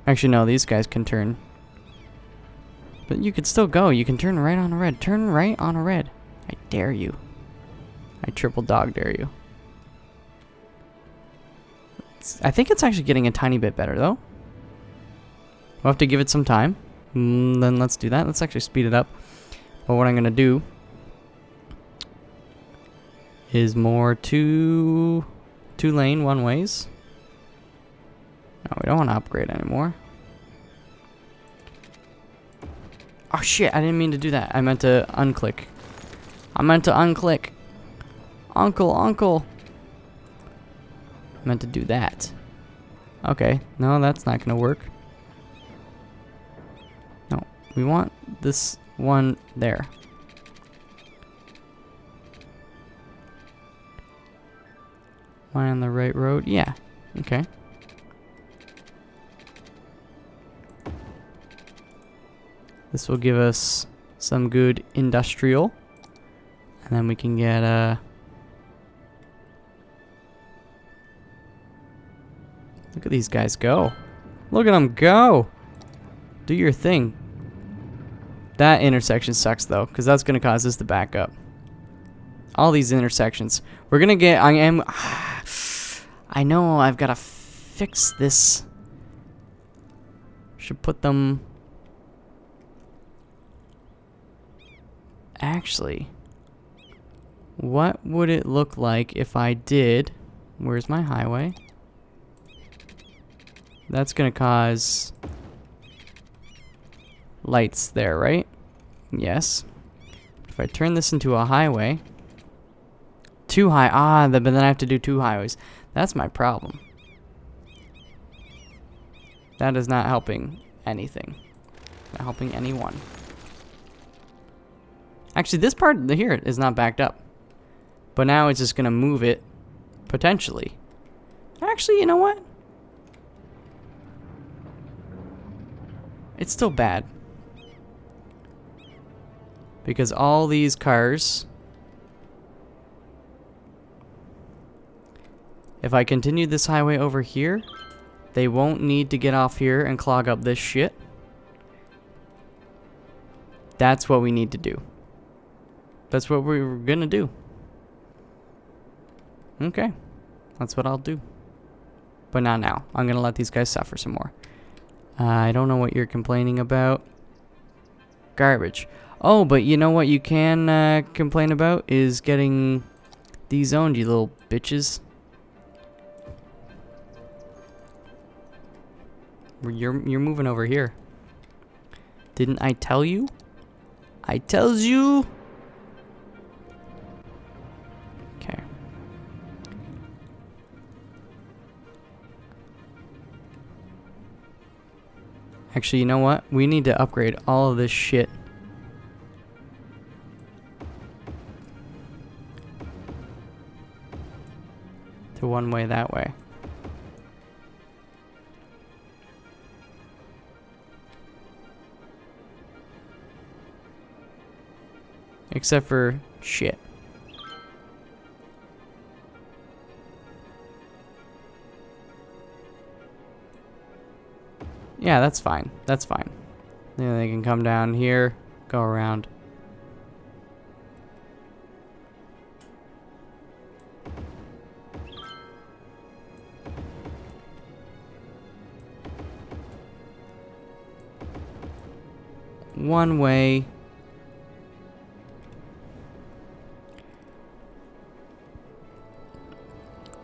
Actually, no, these guys can turn. But you could still go. You can turn right on a red. Turn right on a red. I dare you. I triple dog dare you. I think it's actually getting a tiny bit better, though. We'll have to give it some time. Then let's do that. Let's actually speed it up. But what I'm going to do is more 2 2-lane one-ways. No, we don't want to upgrade anymore. Oh shit, I didn't mean to do that. I meant to unclick. I meant to unclick. Uncle. I meant to do that. Okay, no, that's not gonna work. No, we want this one there. Am I on the right road? Yeah, okay. This will give us some good industrial. And then we can get look at these guys go. Look at them go. Do your thing. That intersection sucks though, because that's going to cause us to back up. All these intersections. We're going to get, I know I've got to fix this. Should put them. Actually, what would it look like if I did, where's my highway? That's gonna cause lights there, right? Yes. If I turn this into a highway, but then I have to do 2 highways. That's my problem. That is not helping anything. Not helping anyone. Actually, this part here is not backed up. But now it's just going to move it, potentially. Actually, you know what? It's still bad. Because all these cars... If I continue this highway over here, they won't need to get off here and clog up this shit. That's what we need to do. That's what we're gonna do. Okay. That's what I'll do. But not now. I'm gonna let these guys suffer some more. I don't know what you're complaining about. Garbage. Oh, but you know what you can complain about is getting de-zoned, you little bitches. You're moving over here. Didn't I tell you? I tells you. Okay. Actually, you know what? We need to upgrade all of this shit. To one way that way. Except for shit. Yeah, that's fine. That's fine. Then they can come down here, go around. One way.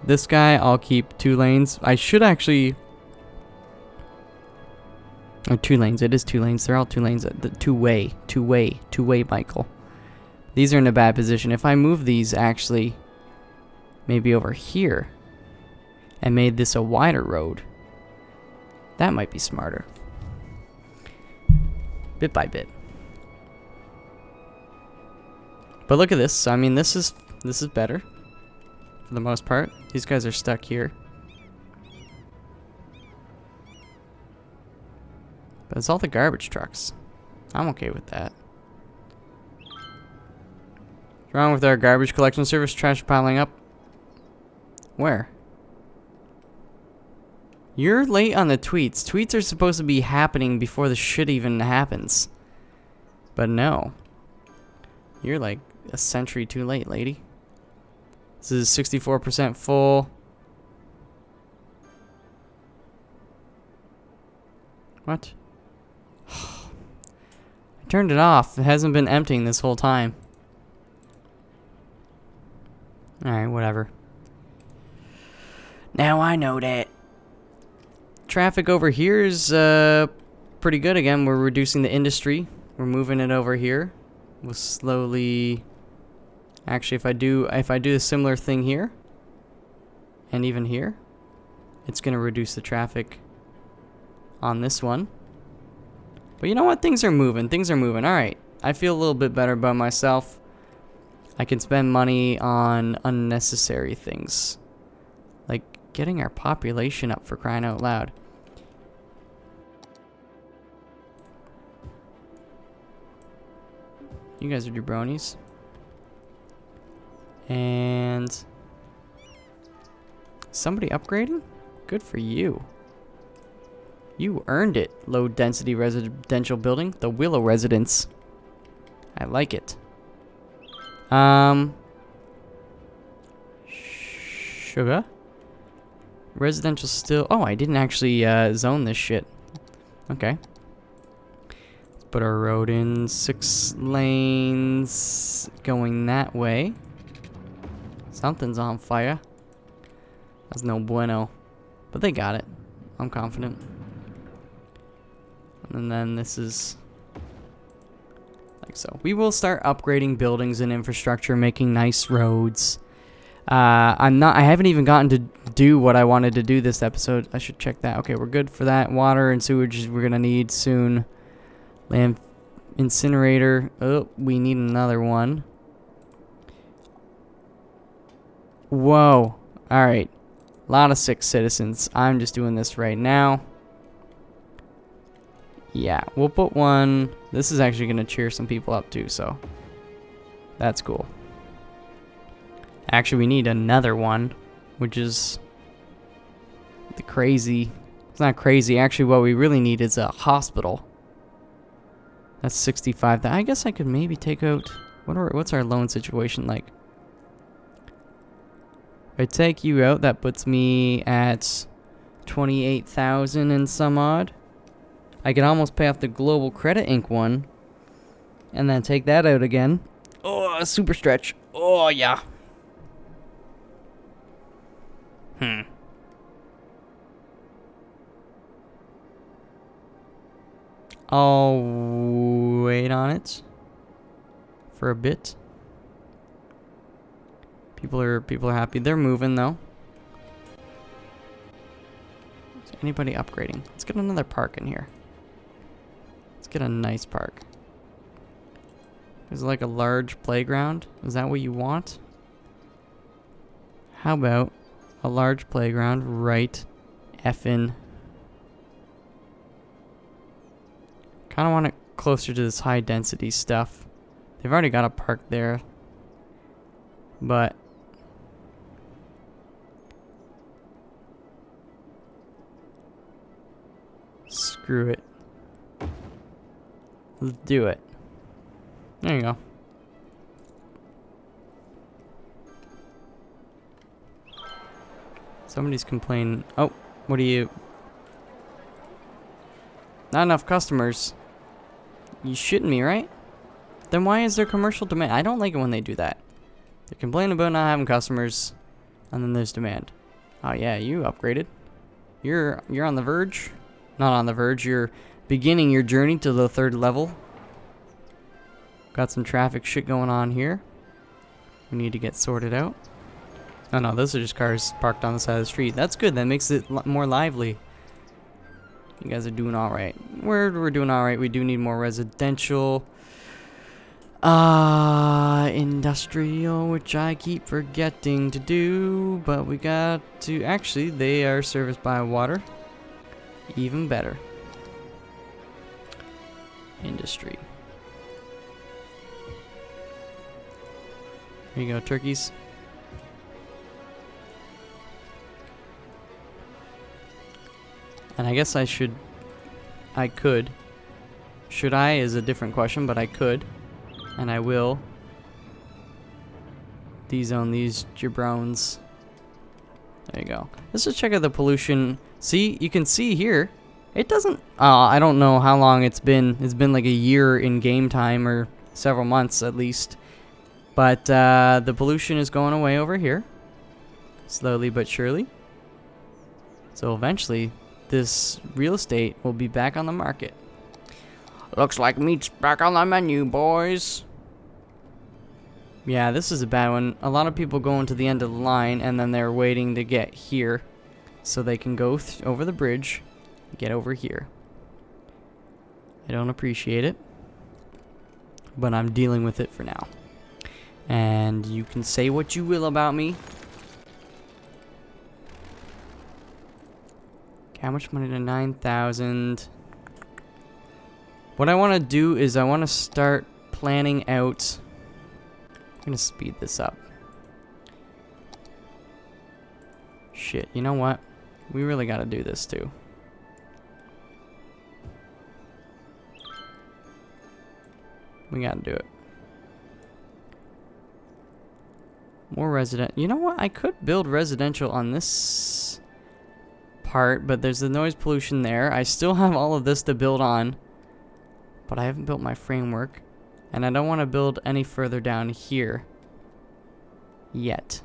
This guy, I'll keep 2 lanes. I should actually... Oh, 2 lanes. It is 2 lanes. They're all 2 lanes. The two-way, Michael. These are in a bad position. If I move these, actually, maybe over here, and made this a wider road, that might be smarter. Bit by bit. But look at this. I mean, this is better. For the most part. These guys are stuck here. But it's all the garbage trucks. I'm okay with that. What's wrong with our garbage collection service? Trash piling up. Where? You're late on the tweets. Tweets are supposed to be happening before the shit even happens. But no. You're like a century too late, lady. This is 64% full. What? I turned it off. It hasn't been emptying this whole time. Alright, whatever. Now I know that. Traffic over here is pretty good. Again, we're reducing the industry. We're moving it over here. We'll slowly... Actually, if I do a similar thing here, and even here, it's going to reduce the traffic on this one. But you know what? Things are moving. Things are moving. All right. I feel a little bit better about myself. I can spend money on unnecessary things. Like getting our population up, for crying out loud. You guys are jabronis. And somebody upgrading? Good for you. You earned it. Low density residential building. The Willow Residence. I like it. Sugar? Residential still... Oh, I didn't actually zone this shit. Okay. Let's put our road in. 6 lanes going that way. Something's on fire. That's no bueno. But they got it. I'm confident. And then this is... like so. We will start upgrading buildings and infrastructure, making nice roads. I haven't even gotten to do what I wanted to do this episode. I should check that. Okay, we're good for that. Water and sewage we're gonna need soon. Land incinerator. Oh, we need another one. Whoa. Alright. A lot of sick citizens. I'm just doing this right now. Yeah, we'll put one. This is actually going to cheer some people up too, so that's cool. Actually, we need another one, which is the crazy. It's not crazy. Actually, what we really need is a hospital. That's 65. I guess I could maybe take out... What's our loan situation like? If I take you out, that puts me at 28,000 and some odd. I can almost pay off the Global Credit Inc. one. And then take that out again. Oh, a super stretch. Oh, yeah. I'll wait on it for a bit. People are happy. They're moving though. Is anybody upgrading? Let's get another park in here. Let's get a nice park. Is it like a large playground? Is that what you want? How about a large playground right effing? Kind of want it closer to this high density stuff. They've already got a park there. But screw it. Let's do it. There you go. Somebody's complaining. Oh, what are you? Not enough customers. You shitting me, right? Then why is there commercial demand? I don't like it when they do that. They're complaining about not having customers, and then there's demand. Oh yeah, you upgraded. You're on the verge. Not on the verge. You're beginning your journey to the 3rd level. Got some traffic shit going on here. We need to get sorted out. Oh no, those are just cars parked on the side of the street. That's good. That makes it more lively. You guys are doing all right. We're doing all right. We do need more residential. Industrial, which I keep forgetting to do, but we got to... Actually, they are serviced by water. Even better. Industry. Here you go, turkeys. And I guess should I is a different question, but I could. And I will dezone these jabrones. There you go. Let's just check out the pollution. See, you can see here. It doesn't... I don't know how long it's been. It's been like a year in game time, or several months at least. But the pollution is going away over here. Slowly but surely. So eventually, this real estate will be back on the market. Looks like meat's back on the menu, boys. Yeah, this is a bad one. A lot of people going to the end of the line, and then they're waiting to get here so they can go over the bridge, get over here. I don't appreciate it, but I'm dealing with it for now. And you can say what you will about me. Okay, how much money to 9,000? What I want to do is I want to start planning out. I'm going to speed this up. Shit, you know what? We really got to do this too. We got to do it. More resident. You know what? I could build residential on this part, but there's the noise pollution there. I still have all of this to build on, but I haven't built my framework, and I don't want to build any further down here yet.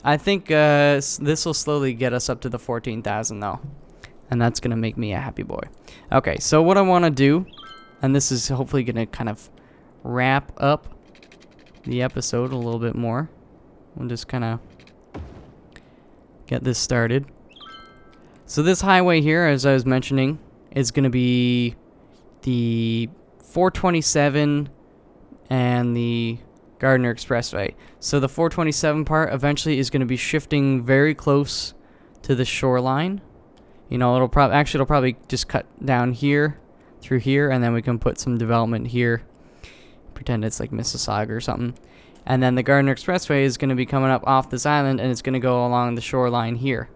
I think this will slowly get us up to the 14,000 though, and that's gonna make me a happy boy. Okay, so what I want to do, and this is hopefully gonna kind of wrap up the episode a little bit more. We'll just kind of get this started. So this highway here, as I was mentioning, is going to be the 427 and the Gardner Expressway. So the 427 part eventually is going to be shifting very close to the shoreline. You know, it'll probably just cut down here through here, and then we can put some development here. Pretend it's like Mississauga or something. And then the Gardner Expressway is going to be coming up off this island, and it's going to go along the shoreline here.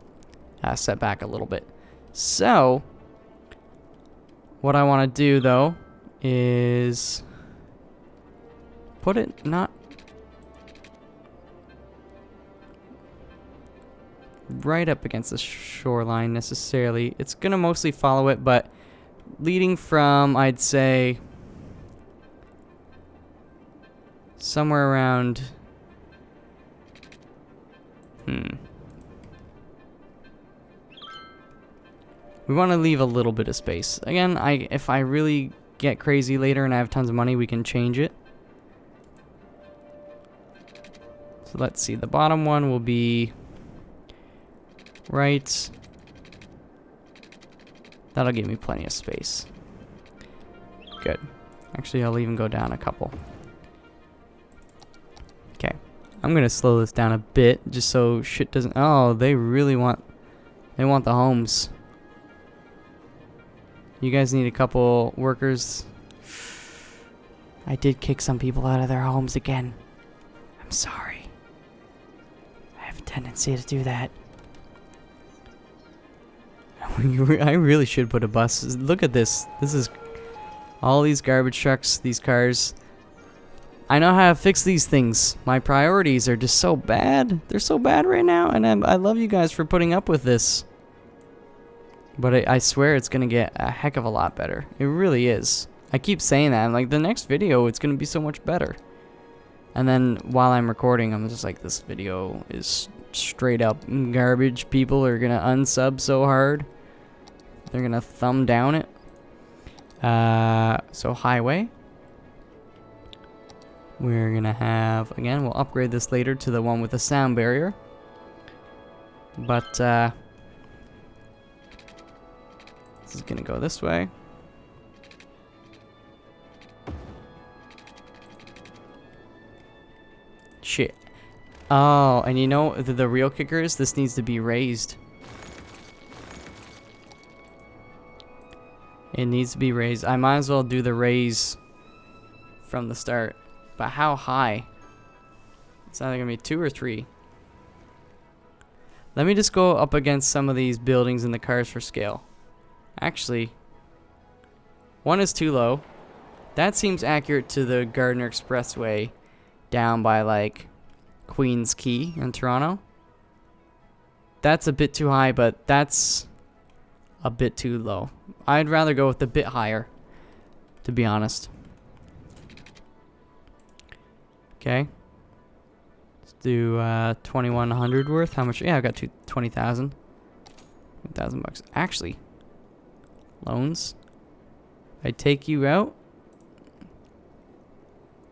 Set back a little bit. So, what I want to do, though, is put it not right up against the shoreline necessarily. It's going to mostly follow it, but leading from, I'd say, somewhere around, we want to leave a little bit of space. Again, if I really get crazy later and I have tons of money, we can change it. So let's see, the bottom one will be right. That'll give me plenty of space. Good. Actually, I'll even go down a couple. Okay, I'm gonna slow this down a bit just so shit doesn't. Oh, they want the homes. You guys need a couple workers. I did kick some people out of their homes again. I'm sorry. I have a tendency to do that. I really should put a bus. Look at this. This is all these garbage trucks, these cars. I know how to fix these things. My priorities are just so bad. They're so bad right now, and I love you guys for putting up with this. But I swear it's going to get a heck of a lot better. It really is. I keep saying that. I'm like, the next video, it's going to be so much better. And then while I'm recording, I'm just like, this video is straight up garbage. People are going to unsub so hard. They're going to thumb down it. So highway. We're going to have, again, we'll upgrade this later to the one with the sound barrier. But, this is going to go this way. Shit. Oh, and you know, the real kicker is this needs to be raised. It needs to be raised. I might as well do the raise from the start. But how high? It's either going to be 2 or 3. Let me just go up against some of these buildings and the cars for scale. Actually, 1 is too low. That seems accurate to the Gardner Expressway down by like Queen's Quay in Toronto. That's a bit too high, but that's a bit too low. I'd rather go with a bit higher, to be honest. Okay. Let's do 2,100 worth. How much? Yeah, I got 20,000. 1,000 bucks. Actually, loans. If I take you out,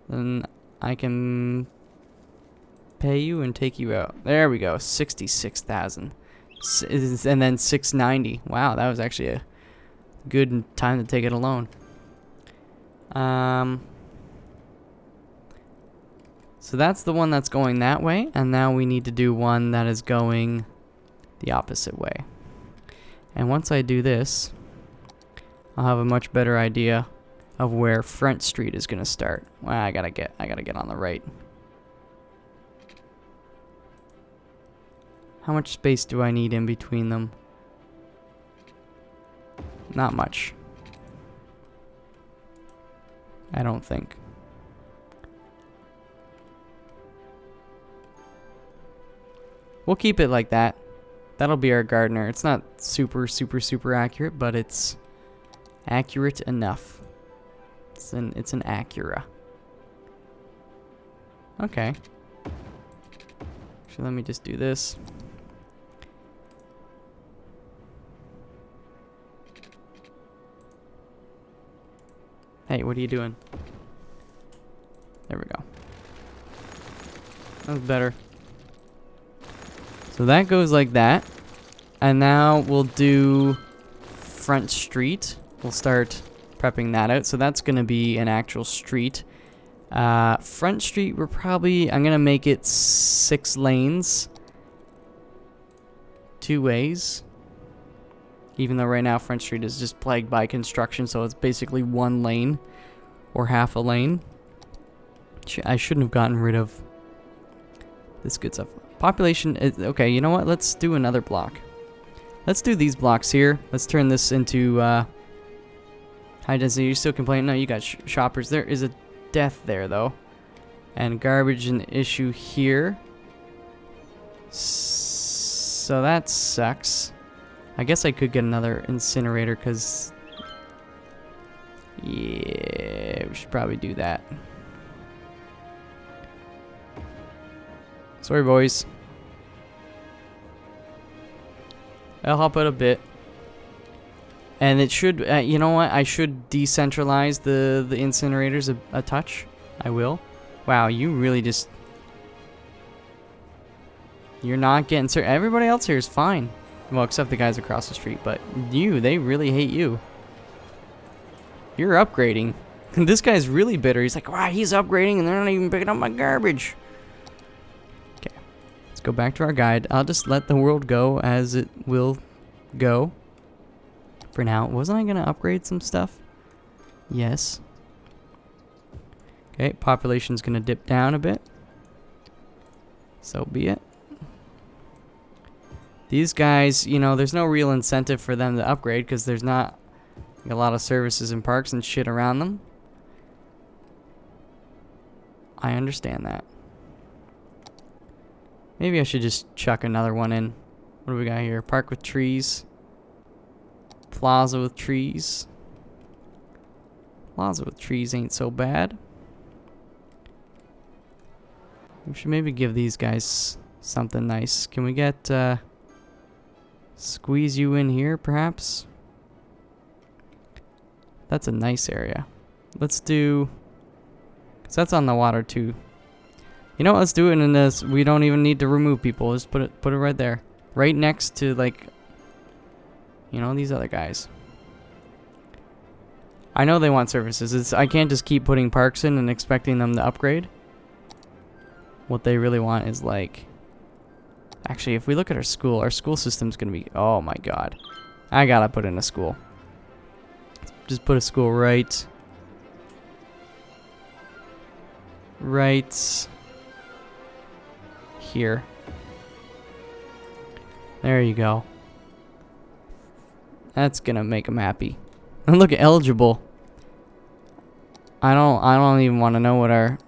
then I can pay you and take you out. There we go. 66,000. And then 690. Wow, that was actually a good time to take it a loan. So that's the one that's going that way, and now we need to do one that is going the opposite way. And once I do this, I'll have a much better idea of where Front Street is gonna start. Well, I gotta get on the right. How much space do I need in between them? Not much. I don't think. We'll keep it like that. That'll be our gardener. It's not super accurate, but it's accurate enough. It's an Acura. Okay. So let me just do this. Hey, what are you doing? There we go. That was better. So that goes like that. And now we'll do Front Street. We'll start prepping that out. So that's going to be an actual street. Front Street, I'm going to make it 6 lanes. 2 ways. Even though right now Front Street is just plagued by construction, so it's basically 1 lane or half a lane. I shouldn't have gotten rid of this good stuff. Population is okay. You know what? Let's do another block. Let's do these blocks here. Let's turn this into high density. You still complaining? No, you got shoppers. There is a death there though, and garbage an issue here. So that sucks. I guess I could get another incinerator because, yeah, we should probably do that. Sorry, boys. I'll help out a bit. And it should, you know what? I should decentralize the incinerators a touch. I will. Wow, you really just... You're not getting... Everybody else here is fine. Well, except the guys across the street. But they really hate you. You're upgrading. And this guy's really bitter. He's like, wow, he's upgrading and they're not even picking up my garbage. Okay. Let's go back to our guide. I'll just let the world go as it will go. For now. Wasn't I going to upgrade some stuff? Yes. Okay, population's going to dip down a bit. So be it. These guys, you know, there's no real incentive for them to upgrade because there's not a lot of services and parks and shit around them. I understand that. Maybe I should just chuck another one in. What do we got here? Park with trees. Plaza with trees. Plaza with trees ain't so bad. We should maybe give these guys something nice. Can we get squeeze you in here perhaps? That's a nice area. Let's do, cause that's on the water too. You know what, let's do it in this. We don't even need to remove people. Just put it right there. Right next to, like, you know, these other guys. I know they want services. I can't just keep putting parks in and expecting them to upgrade. What they really want is, like... Actually, if we look at our school system's gonna be... Oh my god. I gotta put in a school. Just put a school right... Right... here. There you go. That's gonna make them happy. And look at eligible. I don't even want to know what our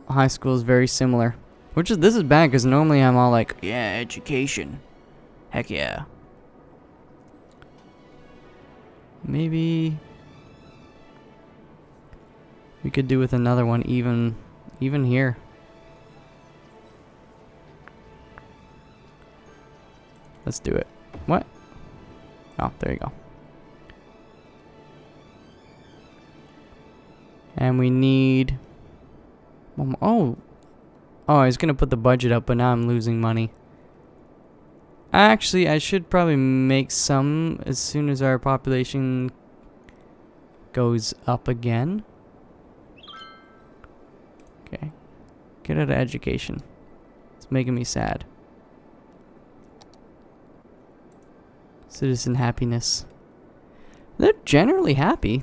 high school is very similar. This is bad because normally I'm all like, yeah, education. Heck yeah. Maybe we could do with another one even here. Let's do it. What? Oh, there you go. And we need... Oh, I was going to put the budget up, but now I'm losing money. Actually, I should probably make some as soon as our population goes up again. Okay. Get out of education. It's making me sad. Citizen happiness. They're generally happy.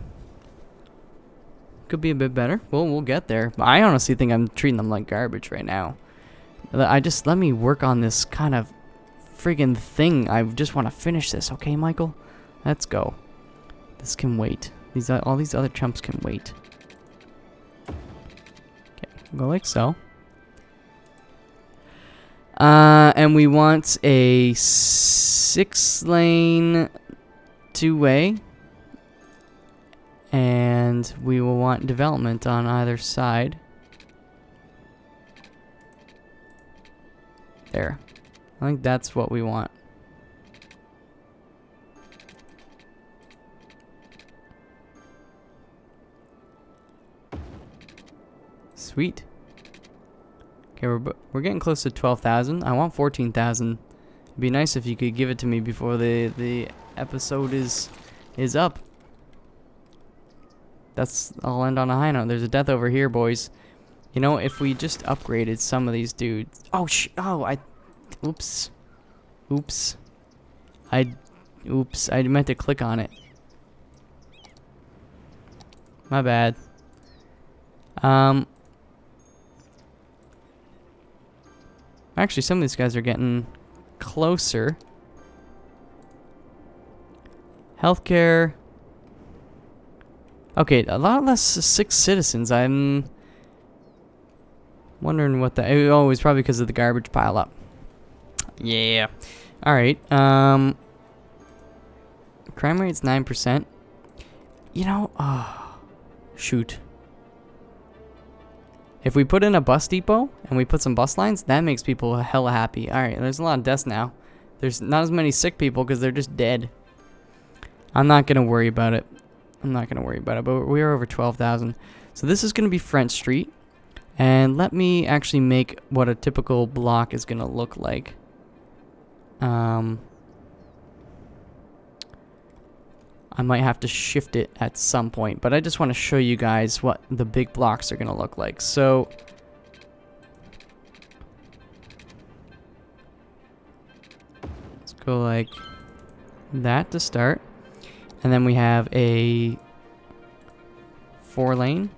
Could be a bit better. Well, we'll get there. But I honestly think I'm treating them like garbage right now. Let me work on this kind of friggin' thing. I just want to finish this, okay, Michael? Let's go. This can wait. All these other chumps can wait. Okay, go like so. And we want a 6-lane 2-way. And we will want development on either side. There. I think that's what we want. Sweet. Okay, we're getting close to 12,000. I want 14,000. It'd be nice if you could give it to me before the episode is up. I'll end on a high note. There's a death over here, boys. You know, if we just upgraded some of these dudes. Oops. I meant to click on it. My bad. Actually, some of these guys are getting closer. Healthcare. Okay, a lot less 6 citizens. I'm wondering what that... Oh, it's probably because of the garbage pile up. Yeah. Alright, crime rate's 9%. You know, shoot. If we put in a bus depot and we put some bus lines, that makes people hella happy. Alright, there's a lot of deaths now. There's not as many sick people because they're just dead. I'm not going to worry about it. But we are over 12,000. So this is going to be Front Street. And let me actually make what a typical block is going to look like. I might have to shift it at some point, but I just want to show you guys what the big blocks are going to look like. So let's go like that to start. And then we have a 4-lane.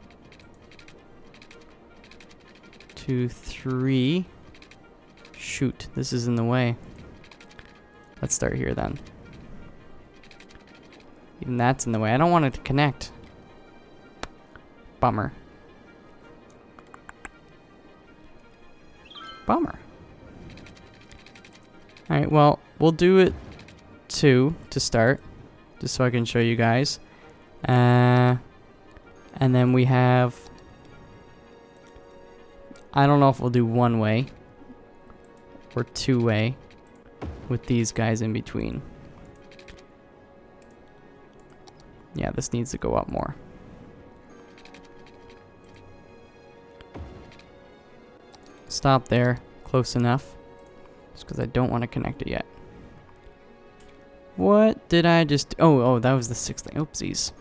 2, 3. Shoot, this is in the way. Let's start here then. Even that's in the way. I don't want it to connect. Bummer. Alright, well, we'll do it 2 to start. Just so I can show you guys. And then we have... I don't know if we'll do 1-way or 2-way with these guys in between. Yeah, this needs to go up more. Stop there. Close enough. Just because I don't want to connect it yet. What did I just... Oh, that was the 6th thing. Oopsies.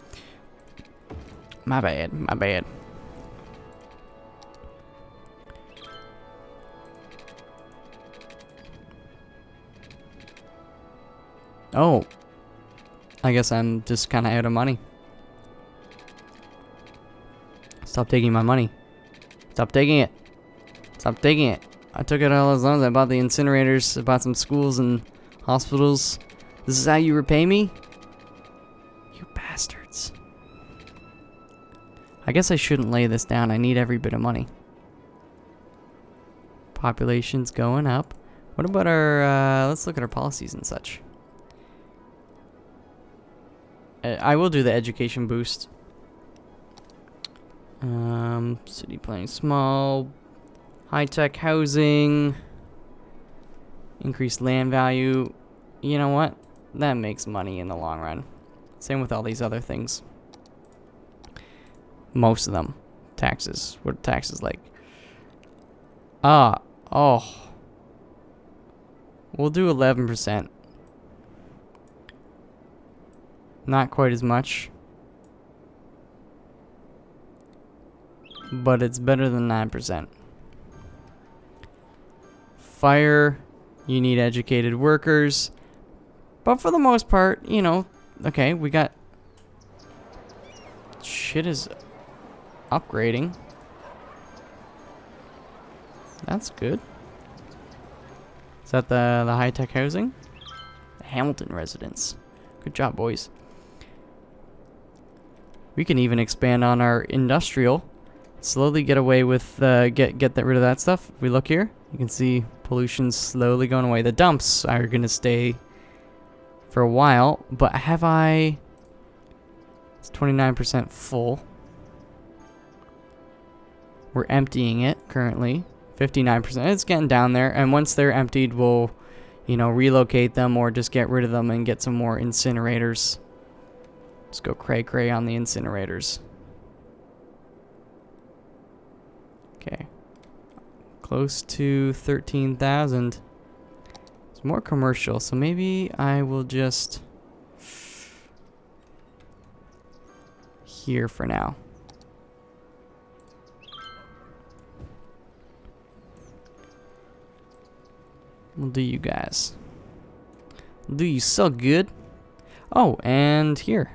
My bad. Oh. I guess I'm just kind of out of money. Stop taking my money. Stop taking it. I took out all those loans. I bought the incinerators. I bought some schools and hospitals. This is how you repay me? You bastards. I guess I shouldn't lay this down. I need every bit of money. Population's going up. What about our... let's look at our policies and such. I will do the education boost. City planning small. High-tech housing. Increased land value. you know what? That makes money in the long run. Same with all these other things. Most of them. Taxes. What are taxes like? Oh. We'll do 11%. Not quite as much. But it's better than 9%. Fire, you need educated workers. But for the most part, you know, okay, we got... Shit is upgrading. That's good. Is that the high-tech housing? The Hamilton residence. Good job, boys. We can even expand on our industrial. Slowly get away with, get rid of that stuff. If we look here, you can see pollution slowly going away. The dumps are going to stay for a while, but have I... It's 29% full. We're emptying it currently. 59%. It's getting down there, and once they're emptied, we'll, you know, relocate them or just get rid of them and get some more incinerators. Let's go cray-cray on the incinerators. Okay. Close to 13,000. It's more commercial, so maybe I will just... here for now. We'll do you guys. We'll do you so good. Oh, and here.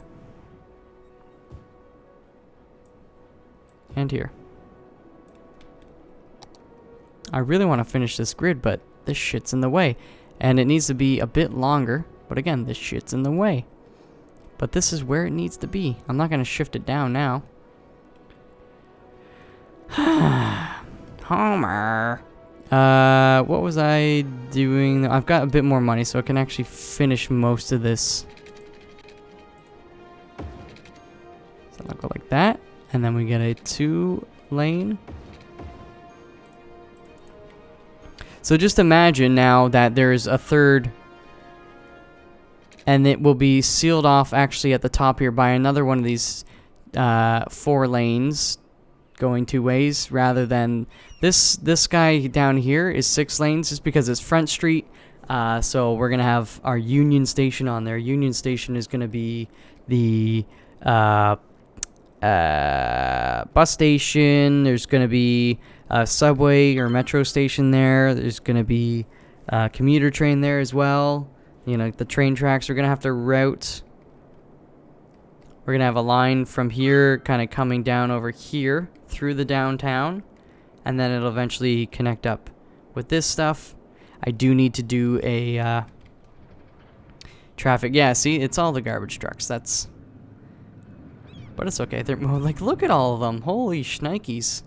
And here. I really want to finish this grid, but this shit's in the way. And it needs to be a bit longer, but again, this shit's in the way. But this is where it needs to be. I'm not going to shift it down now. Homer. What was I doing? I've got a bit more money, so I can actually finish most of this. So I'll go like that. And then we get a 2-lane. So just imagine now that there's a third, and it will be sealed off actually at the top here by another one of these 4 lanes going 2 ways, rather than this guy down here is 6 lanes just because it's Front Street. So we're gonna have our Union Station on there. Union Station is gonna be the bus station. There's gonna be a subway or metro station there. There's gonna be a commuter train there as well. You know, the train tracks are gonna have to route. We're gonna have a line from here kind of coming down over here through the downtown, and then it'll eventually connect up with this stuff. I do need to do a traffic. Yeah, see, it's all the garbage trucks. That's, but it's okay. They're like, look at all of them. Holy shnikes.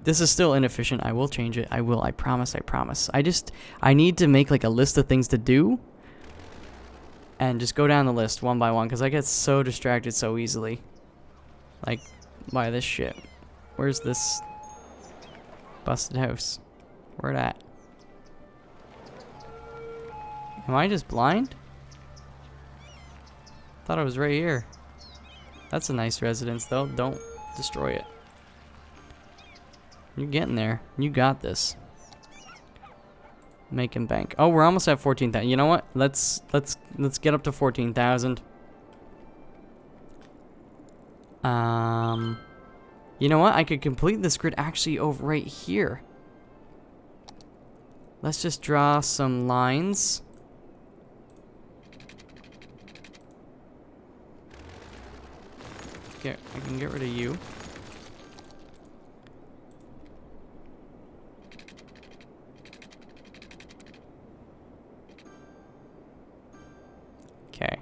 This is still inefficient. I will change it. I will. I promise. I promise. I need to make like a list of things to do and just go down the list one by one because I get so distracted so easily. Like, by this shit. Where's this busted house? Where it at? Am I just blind? Thought I was right here. That's a nice residence though. Don't destroy it. You're getting there. You got this. Making bank. Oh, we're almost at 14,000. You know what? Let's get up to 14,000. You know what? I could complete this grid actually over right here. Let's just draw some lines. Okay, I can get rid of you. Okay.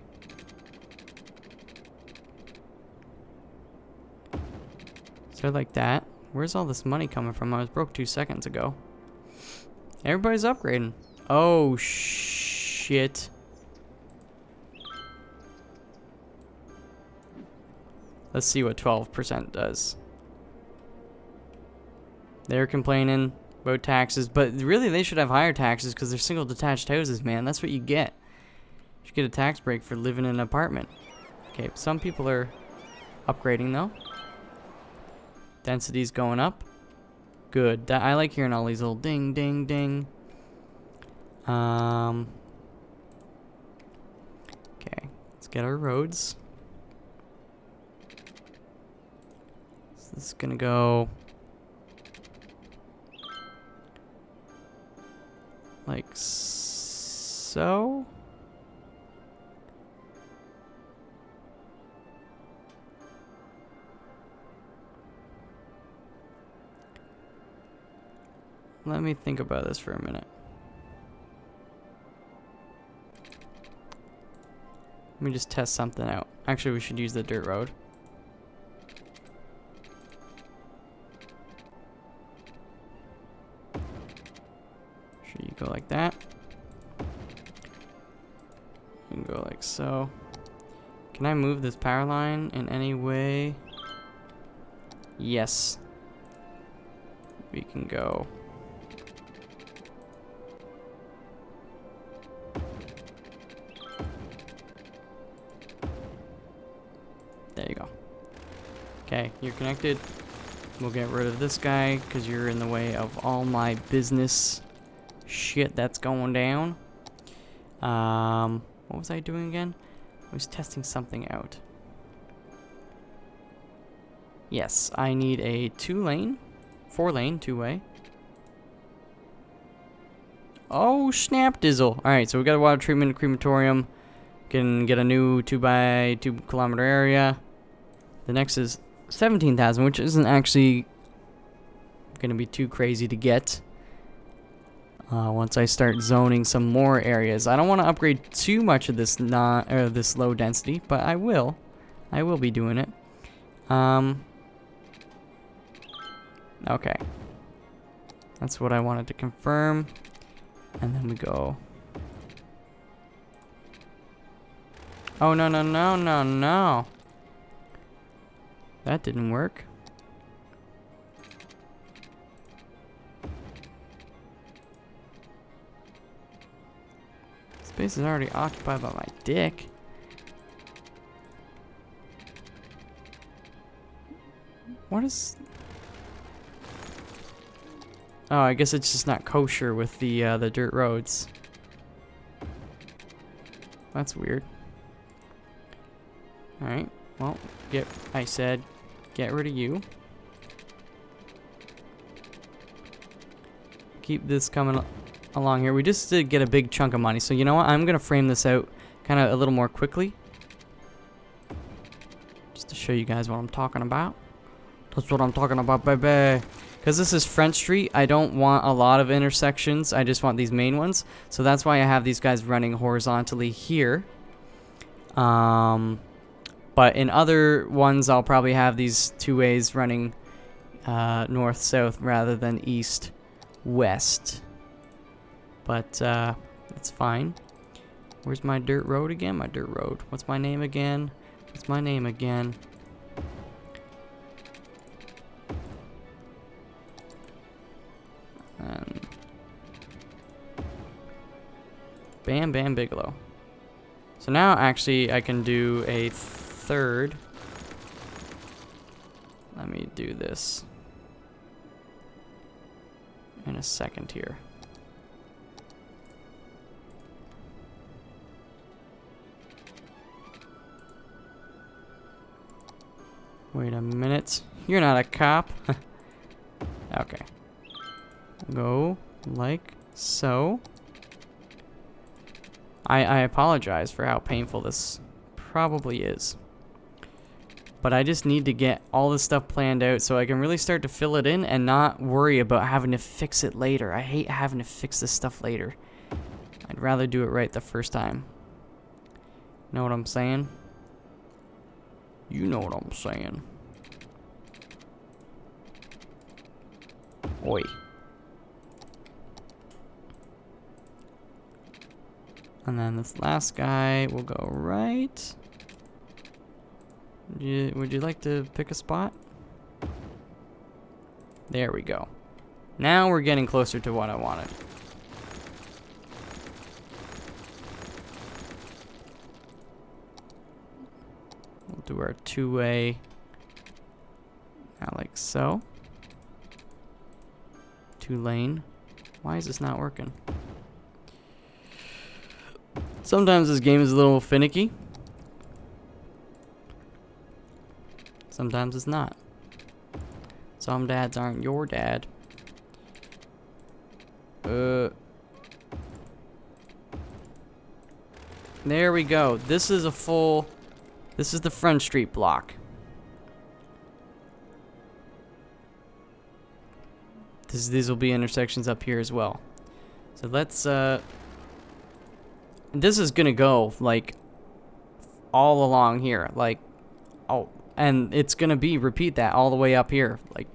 So like that. Where's all this money coming from? I was broke 2 seconds ago. Everybody's upgrading. Oh, shit. Let's see what 12% does. They're complaining. Road taxes, but really they should have higher taxes because they're single detached houses, man. That's what you get. You should get a tax break for living in an apartment. Okay, some people are upgrading though. Density's going up. Good. I like hearing all these little ding, ding, ding. Okay, let's get our roads. So this is gonna go like so. Let me think about this for a minute. Let me just test something out. Actually, we should use the dirt road. Should you go like that? You can go like so. Can I move this power line in any way? Yes. We can go. There you go. Okay, you're connected. We'll get rid of this guy because you're in the way of all my business shit that's going down. What was I doing again? I was testing something out. Yes, I need a 2-lane, 4-lane, 2-way. Oh, snap dizzle. Alright, so we got a water treatment crematorium. Can get a new 2x2 kilometer area. The next is 17,000, which isn't actually gonna be too crazy to get. Once I start zoning some more areas, I don't want to upgrade too much of this this low density, but I will. I will be doing it. Okay. That's what I wanted to confirm, and then we go. Oh, no, no, no, no, no. That didn't work. Space is already occupied by my dick. What is... Oh, I guess it's just not kosher with the dirt roads. That's weird. Alright, well, I said, get rid of you. Keep this coming along here. We just did get a big chunk of money, so you know what? I'm going to frame this out kind of a little more quickly. Just to show you guys what I'm talking about. That's what I'm talking about, baby. Because this is Front Street, I don't want a lot of intersections. I just want these main ones. So that's why I have these guys running horizontally here. But in other ones, I'll probably have these 2 ways running north-south rather than east-west. But that's fine. Where's my dirt road again? My dirt road. What's my name again? What's my name again? And Bam Bam Bigelow. So now actually I can do a third. Let me do this in a second here. Wait a minute. You're not a cop. Okay. Go like so. I apologize for how painful this probably is. But I just need to get all this stuff planned out so I can really start to fill it in and not worry about having to fix it later. I hate having to fix this stuff later. I'd rather do it right the first time. Know what I'm saying? You know what I'm saying. Oi. And then this last guy will go right. Would you like to pick a spot? There we go. Now we're getting closer to what I wanted. We'll do our two-way. Now like so. Two-lane. Why is this not working? Sometimes this game is a little finicky. Sometimes it's not. Some dads aren't your dad. There we go. This is a full... This is the Front Street block. These will be intersections up here as well. So let's... This is gonna go, like, all along here. Like, oh... And it's gonna be repeat that all the way up here. Like,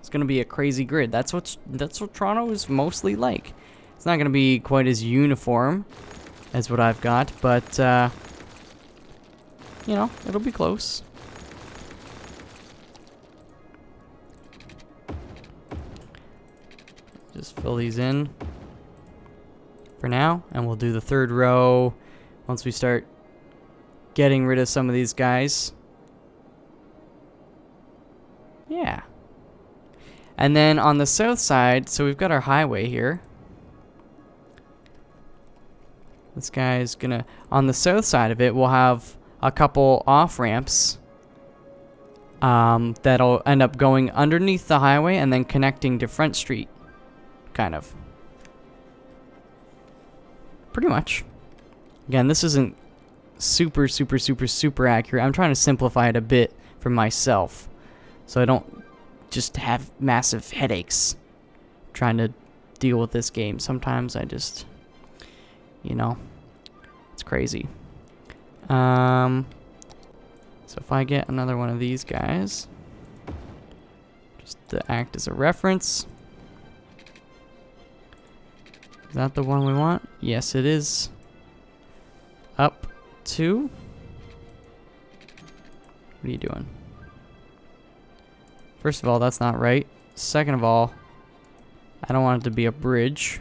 it's gonna be a crazy grid. That's what Toronto is mostly like. It's not gonna be quite as uniform as what I've got, but you know, it'll be close. Just fill these in for now, and we'll do the third row once we start getting rid of some of these guys. Yeah. And then on the south side, so we've got our highway here. This guy's gonna, on the south side of it, we'll have a couple off-ramps that'll end up going underneath the highway and then connecting to Front Street, kind of. Pretty much. Again, this isn't super accurate. I'm trying to simplify it a bit for myself, so I don't just have massive headaches trying to deal with this game. Sometimes I just, you know, it's crazy. So if I get another one of these guys, just to act as a reference. Is that the one we want? Yes, it is. Up to... What are you doing? First of all, that's not right. Second of all, I don't want it to be a bridge.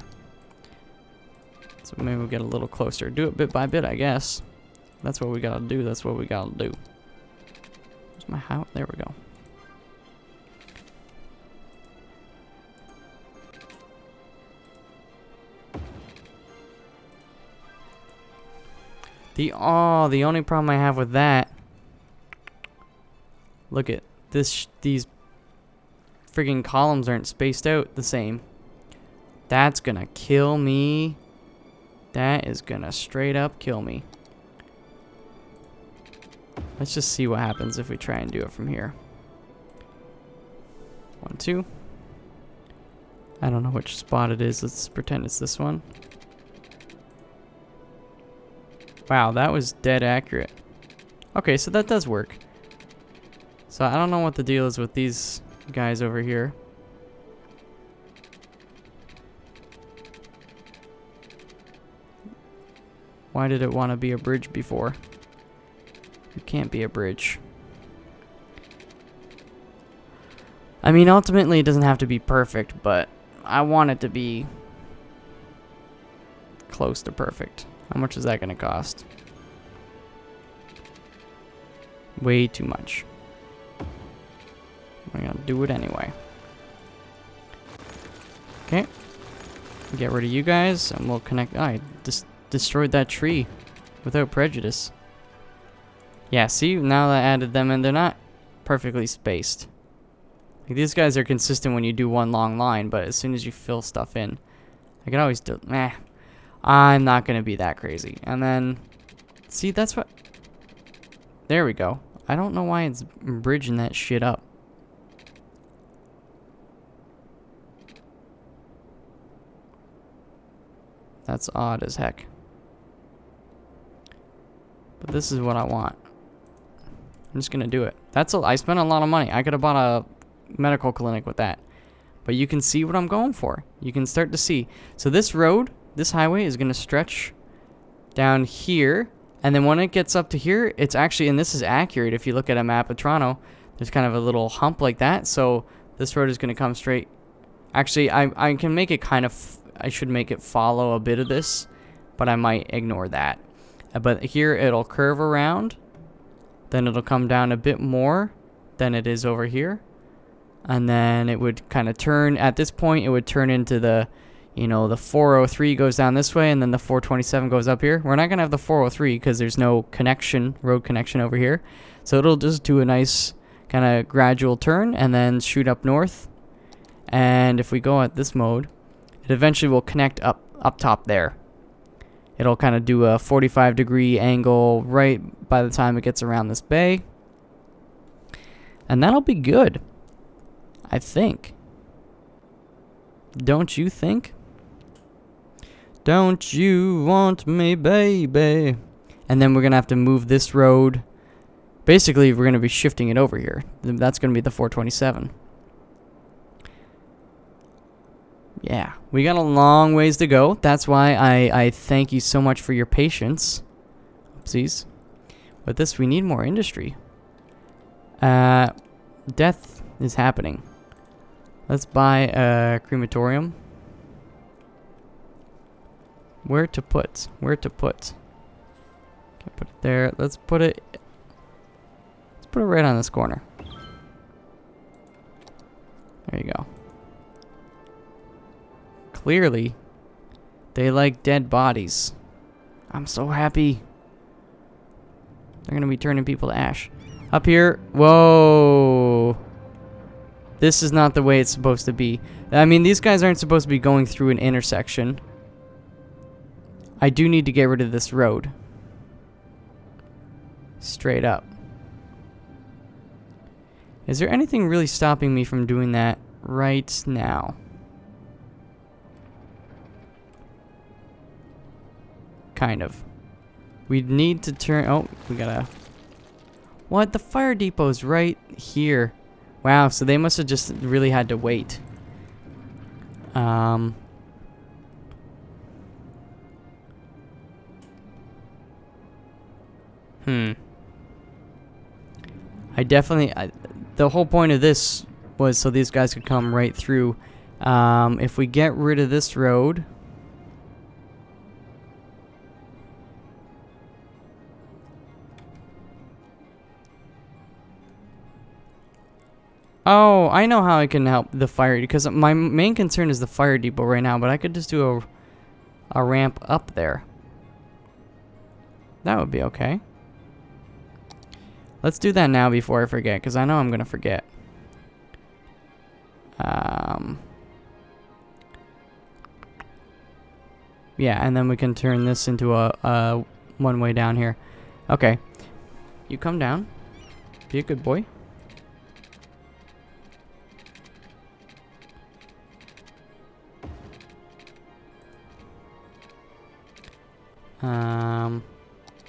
So maybe we'll get a little closer. Do it bit by bit, I guess. That's what we gotta do. That's what we gotta do. Where's my house? There we go. The only problem I have with that. Look at this. These friggin' columns aren't spaced out the same. That's gonna kill me. That is gonna straight up kill me. Let's just see what happens if we try and do it from here. 1, 2. I don't know which spot it is. Let's pretend it's this one. Wow, that was dead accurate. Okay, so that does work. So I don't know what the deal is with these guys over here. Why did it want to be a bridge before? It can't be a bridge. I mean, ultimately it doesn't have to be perfect, but I want it to be close to perfect. How much is that going to cost? Way too much. I'm going to do it anyway. Okay. Get rid of you guys, and we'll connect. Oh, I just destroyed that tree without prejudice. Yeah, see, now that I added them in, they're not perfectly spaced. Like, these guys are consistent when you do one long line, but as soon as you fill stuff in, I can always do, I'm not going to be that crazy. And then, see, that's what, there we go. I don't know why it's bridging that shit up. That's odd as heck. But this is what I want. I'm just gonna do it. I spent a lot of money. I could have bought a medical clinic with that. But you can see what I'm going for. You can start to see. So this road, this highway is gonna stretch down here. And then when it gets up to here, it's actually, and this is accurate if you look at a map of Toronto, there's kind of a little hump like that. So this road is gonna come straight Actually, I can make it kind of... I should make it follow a bit of this, but I might ignore that. But here it'll curve around, then it'll come down a bit more than it is over here, and then it would kind of turn. At this point, it would turn into the, you know, the 403 goes down this way, and then the 427 goes up here. We're not gonna have the 403 because there's no connection, road connection over here, so it'll just do a nice kind of gradual turn and then shoot up north. And if we go at this mode, it eventually will connect up top there. It'll kind of do a 45-degree angle right by the time it gets around this bay. And that'll be good, I think. Don't you think? Don't you want me, baby? And then we're going to have to move this road. Basically, we're going to be shifting it over here. That's going to be the 427. Yeah, we got a long ways to go. That's why I thank you so much for your patience. Oopsies. With this, we need more industry. Death is happening. Let's buy a crematorium. Where to put? Where to put? Can't put it there. Let's put it right on this corner. There you go. Clearly, they like dead bodies. I'm so happy. They're gonna be turning people to ash. Up here, whoa. This is not the way it's supposed to be. I mean, these guys aren't supposed to be going through an intersection. I do need to get rid of this road. Straight up. Is there anything really stopping me from doing that right now? Kind of. We need to turn... Oh, we gotta... What? The fire depot's right here. Wow, so they must have just really had to wait. I definitely... the whole point of this was so these guys could come right through. If we get rid of this road... Oh, I know how I can help the fire, because my main concern is the fire depot right now, but I could just do a ramp up there. That would be okay. Let's do that now before I forget, because I know I'm going to forget. Yeah, and then we can turn this into a one-way down here. Okay. You come down. Be a good boy.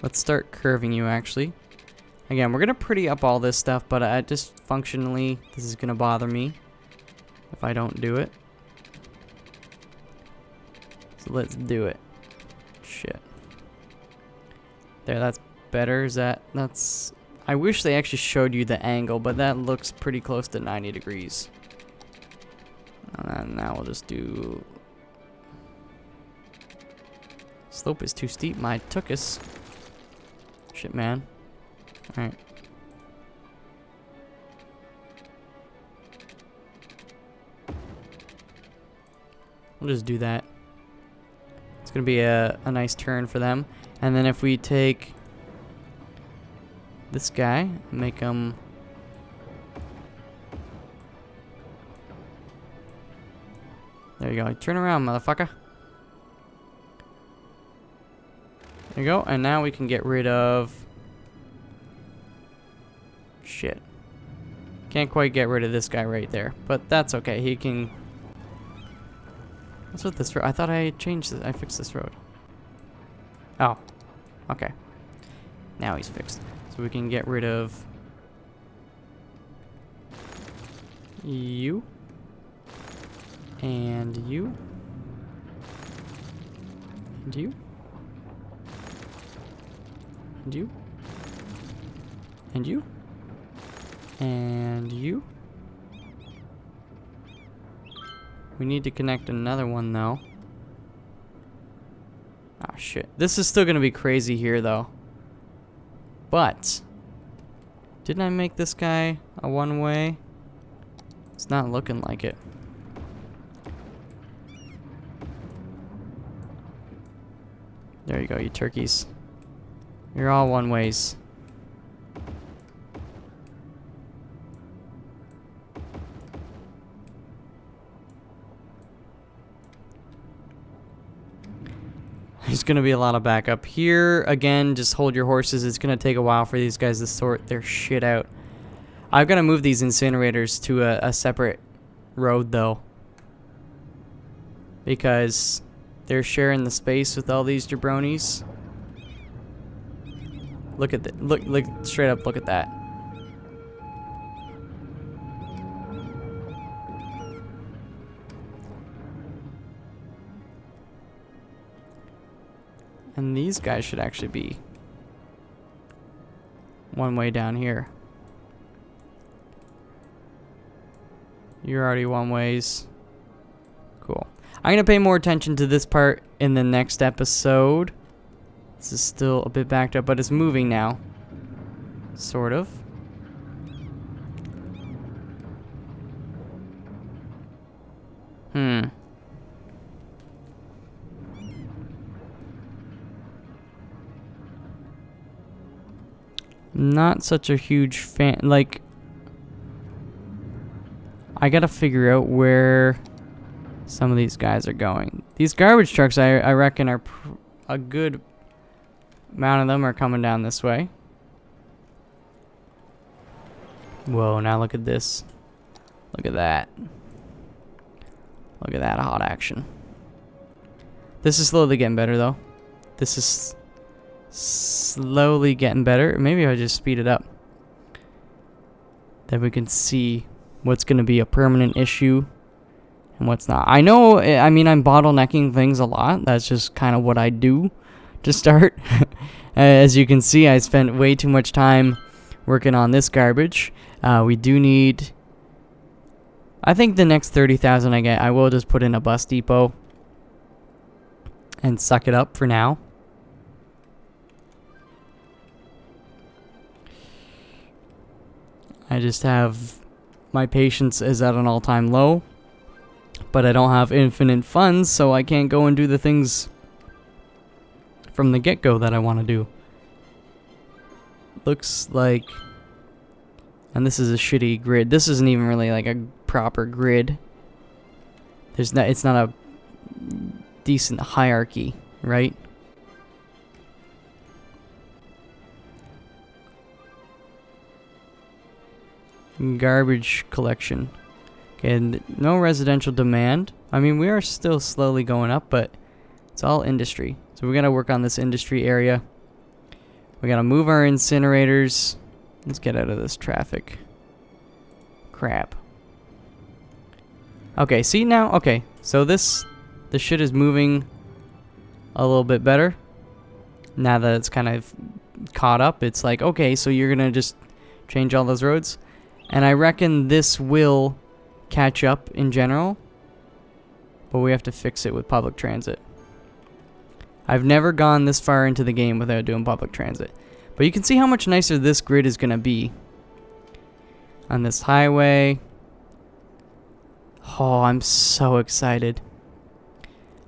Let's start curving you, actually. Again, we're gonna pretty up all this stuff, but just functionally, this is gonna bother me if I don't do it. So let's do it. Shit. There, that's better. That's... I wish they actually showed you the angle, but that looks pretty close to 90 degrees. And then now we'll just do... Slope is too steep, my tuchus. Shit, man. Alright. We'll just do that. It's gonna be a nice turn for them. And then if we take this guy, make him... There you go. Turn around, motherfucker. There you go, and now we can get rid of... Shit. Can't quite get rid of this guy right there, but that's okay. He can... What's with this road? I thought I changed this. I fixed this road. Oh. Okay. Now he's fixed. So we can get rid of... you. And you. And you. And you. And you. And you. We need to connect another one, though. Ah, shit. This is still going to be crazy here, though. But, didn't I make this guy a one-way? It's not looking like it. There you go, you turkeys. You're all one-ways. There's going to be a lot of backup here. Again, just hold your horses. It's going to take a while for these guys to sort their shit out. I've got to move these incinerators to a separate road, though. Because they're sharing the space with all these jabronis. Look at that. Look, straight up, look at that. And these guys should actually be one way down here. You're already one ways. Cool. I'm going to pay more attention to this part in the next episode. This is still a bit backed up, but it's moving now. Sort of. Not such a huge fan. Like, I gotta figure out where some of these guys are going. These garbage trucks, I reckon, are a good amount of them are coming down this way. Whoa, now look at this. Look at that. Look at that hot action. This is slowly getting better, though. This is slowly getting better. Maybe I'll just speed it up. Then we can see what's going to be a permanent issue and what's not. I know, I mean, I'm bottlenecking things a lot. That's just kind of what I do to start. As you can see, I spent way too much time working on this garbage. We do need... I think the next 30,000 I get, I will just put in a bus depot and suck it up for now. I just have... my patience is at an all-time low, but I don't have infinite funds, so I can't go and do the things from the get-go that I want to do. Looks like... and this is a shitty grid. This isn't even really like a proper grid. There's not... it's not a decent hierarchy, right? Garbage collection. Okay, and no residential demand. I mean, we are still slowly going up, but it's all industry. So we're gonna work on this industry area. We gotta move our incinerators. Let's get out of this traffic. Crap. Okay, see now? Okay, so this shit is moving a little bit better. Now that it's kind of caught up, it's like, okay, so you're gonna just change all those roads. And I reckon this will catch up in general, but we have to fix it with public transit. I've never gone this far into the game without doing public transit. But you can see how much nicer this grid is going to be on this highway. Oh, I'm so excited.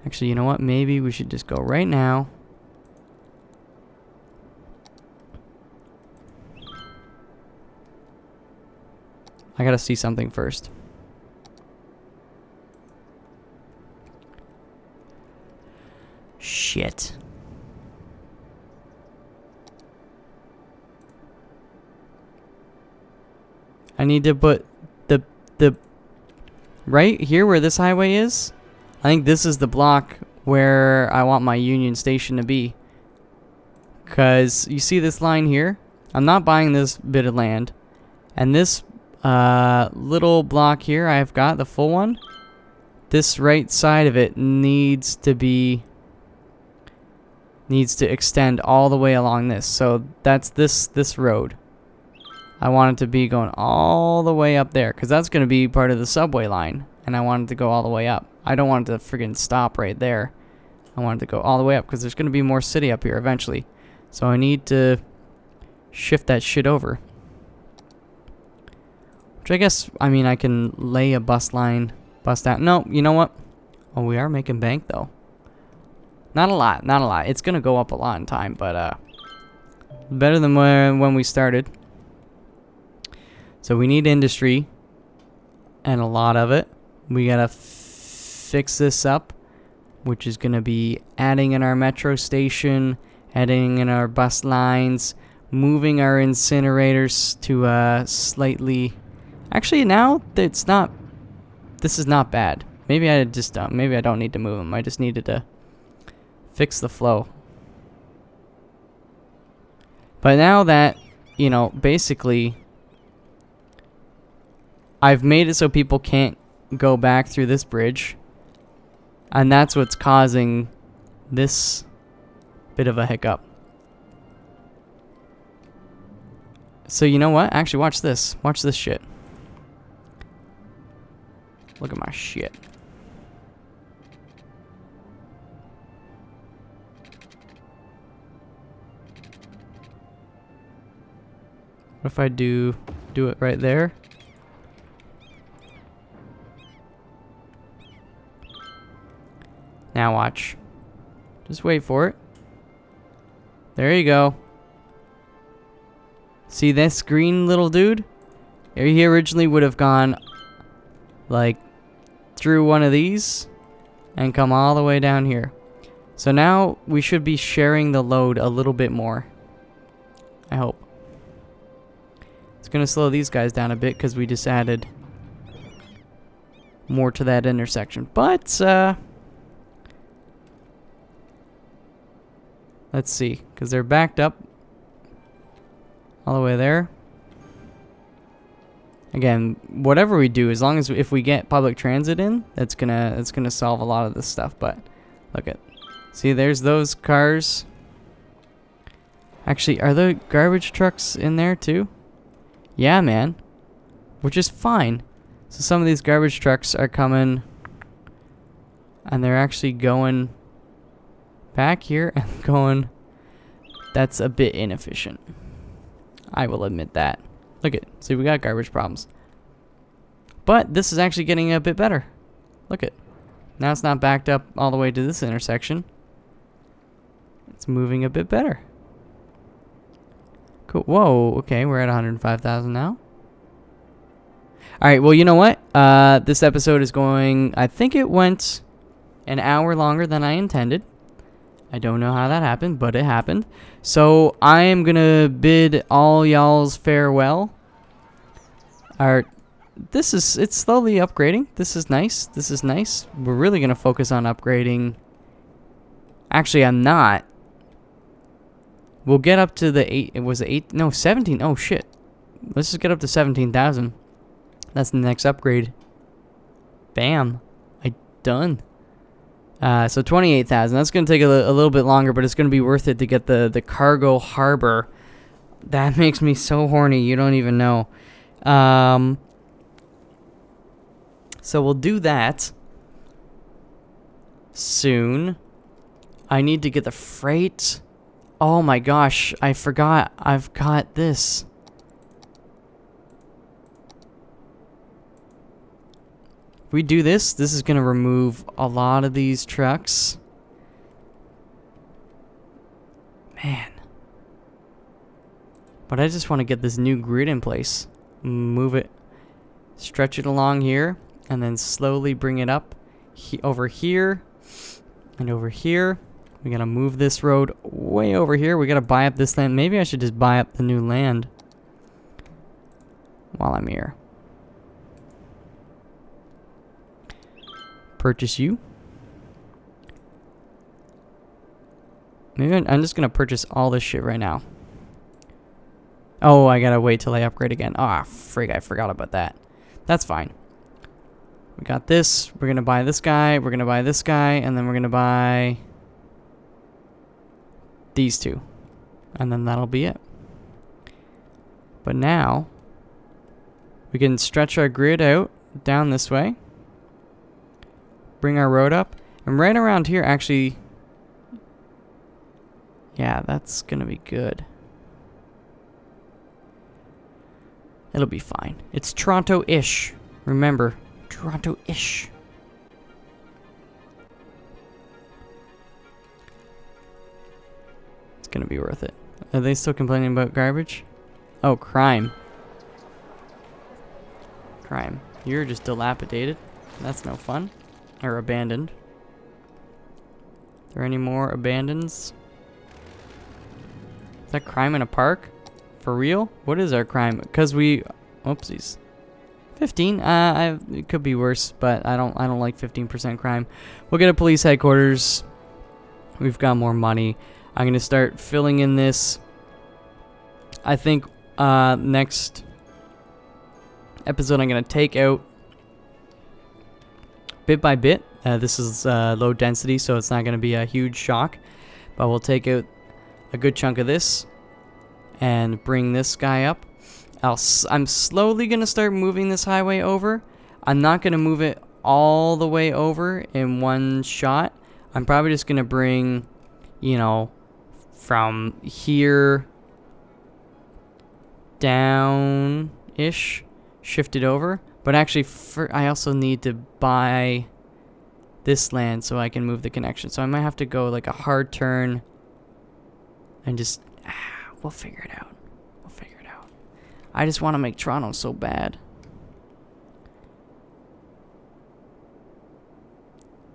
Actually, you know what? Maybe we should just go right now. I gotta see something first. Shit. I need to put the right here where this highway is. I think this is the block where I want my Union Station to be. 'Cause you see this line here? I'm not buying this bit of land. And this little block here I've got, the full one. This right side of it needs to extend all the way along this. So that's this road. I want it to be going all the way up there, because that's going to be part of the subway line, and I want it to go all the way up. I don't want it to friggin' stop right there. I want it to go all the way up, because there's going to be more city up here eventually. So I need to shift that shit over. Which I guess, I mean, I can lay a bus line, bus down. No, you know what? Oh, we are making bank, though. Not a lot, not a lot. It's going to go up a lot in time, but better than when we started. So we need industry, and a lot of it. We got to fix this up, which is going to be adding in our metro station, adding in our bus lines, moving our incinerators to slightly... Actually, now it's not... This is not bad. Maybe I just maybe I don't need to move them. I just needed to fix the flow. But now that, you know, basically I've made it so people can't go back through this bridge, and that's what's causing this bit of a hiccup. So you know what? Actually, watch this. Watch this shit. Look at my shit. What if I do it right there? Now watch. Just wait for it. There you go. See this green little dude? He originally would have gone like through one of these and come all the way down here. So now we should be sharing the load a little bit more. I hope. It's gonna slow these guys down a bit because we just added more to that intersection. But let's see, because they're backed up all the way there. Again, whatever we do, as long as if we get public transit in, it's gonna solve a lot of this stuff. But look at, see, there's those cars. Actually, are the garbage trucks in there too? Yeah, man. Which is fine. So some of these garbage trucks are coming, and they're actually going back here and going. That's a bit inefficient. I will admit that. Look at, see, we got garbage problems. But this is actually getting a bit better. Look at, now it's not backed up all the way to this intersection. It's moving a bit better. Cool. Whoa, okay, we're at 105,000 now. Alright, well, you know what? This episode is going, I think it went an hour longer than I intended. I don't know how that happened, but it happened. So I am going to bid all y'all's farewell. It's slowly upgrading. This is nice. This is nice. We're really going to focus on upgrading. Actually, I'm not. We'll get up to the 8. It was 8. No, 17. Oh, shit. Let's just get up to 17,000. That's the next upgrade. Bam. Done. So 28,000. That's going to take a little bit longer, but it's going to be worth it to get the cargo harbor. That makes me so horny. You don't even know. So we'll do that soon. I need to get the freight. Oh my gosh, I forgot. I've got this. If we do this is going to remove a lot of these trucks. Man. But I just want to get this new grid in place. Move it. Stretch it along here. And then slowly bring it up over here. And over here. We got to move this road way over here. We got to buy up this land. Maybe I should just buy up the new land while I'm here. Purchase you. Maybe I'm just going to purchase all this shit right now. Oh, I got to wait till I upgrade again. Ah, frig, I forgot about that. That's fine. We got this. We're going to buy this guy. We're going to buy this guy. And then we're going to buy these two. And then that'll be it. But now we can stretch our grid out down this way. Bring our road up. And right around here, actually, yeah, that's going to be good. It'll be fine. It's Toronto-ish. Remember, Toronto-ish. It's going to be worth it. Are they still complaining about garbage? Oh, crime. Crime. You're just dilapidated. That's no fun. Or abandoned. Are there any more abandons? Is that crime in a park? For real? What is our crime? Because we... Oopsies. 15? It could be worse, but I don't like 15% crime. We'll get a police headquarters. We've got more money. I'm going to start filling in this. I think next episode I'm going to take out bit by bit. This is low density, so it's not going to be a huge shock. But we'll take out a good chunk of this and bring this guy up. I'm slowly going to start moving this highway over. I'm not going to move it all the way over in one shot. I'm probably just going to bring, you know, from here down-ish, shift it over. But actually, I also need to buy this land so I can move the connection. So I might have to go like a hard turn and just... we'll figure it out. We'll figure it out. I just want to make Toronto so bad.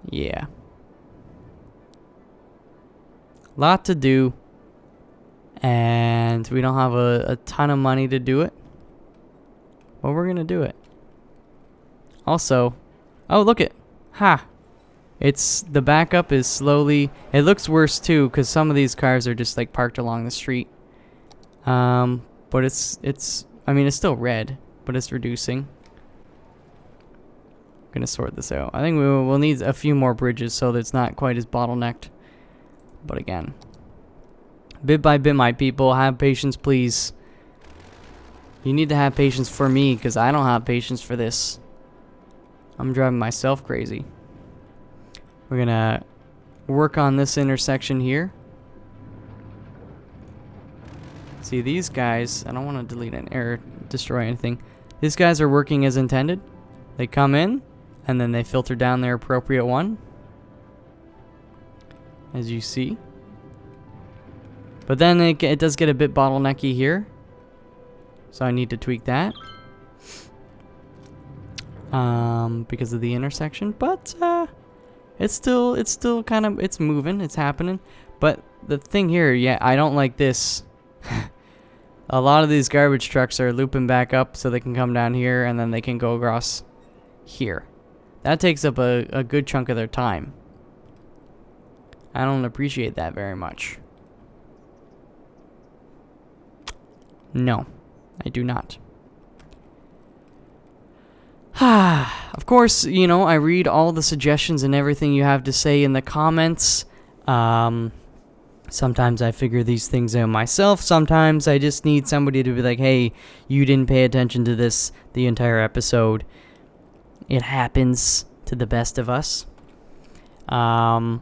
Yeah. Lot to do. And we don't have a ton of money to do it. But we're going to do it. Also, oh, look it. Ha. It's, the backup is slowly, it looks worse too, because some of these cars are just like parked along the street. But it's, I mean, it's still red, but it's reducing. I'm gonna sort this out. I think we'll need a few more bridges so that it's not quite as bottlenecked. But again, bit by bit, my people, have patience, please. You need to have patience for me, because I don't have patience for this. I'm driving myself crazy. We're gonna work on this intersection here. See, these guys, I don't want to delete or destroy anything. These guys are working as intended. They come in, and then they filter down their appropriate one, as you see. But then it does get a bit bottlenecky here, so I need to tweak that. Because of the intersection, but it's still kind of, it's moving, it's happening. But the thing here, yeah, I don't like this. A lot of these garbage trucks are looping back up so they can come down here and then they can go across here. That takes up a good chunk of their time. I don't appreciate that very much. No, I do not. Of course, you know, I read all the suggestions and everything you have to say in the comments. Sometimes I figure these things out myself. Sometimes I just need somebody to be like, hey, you didn't pay attention to this the entire episode. It happens to the best of us. I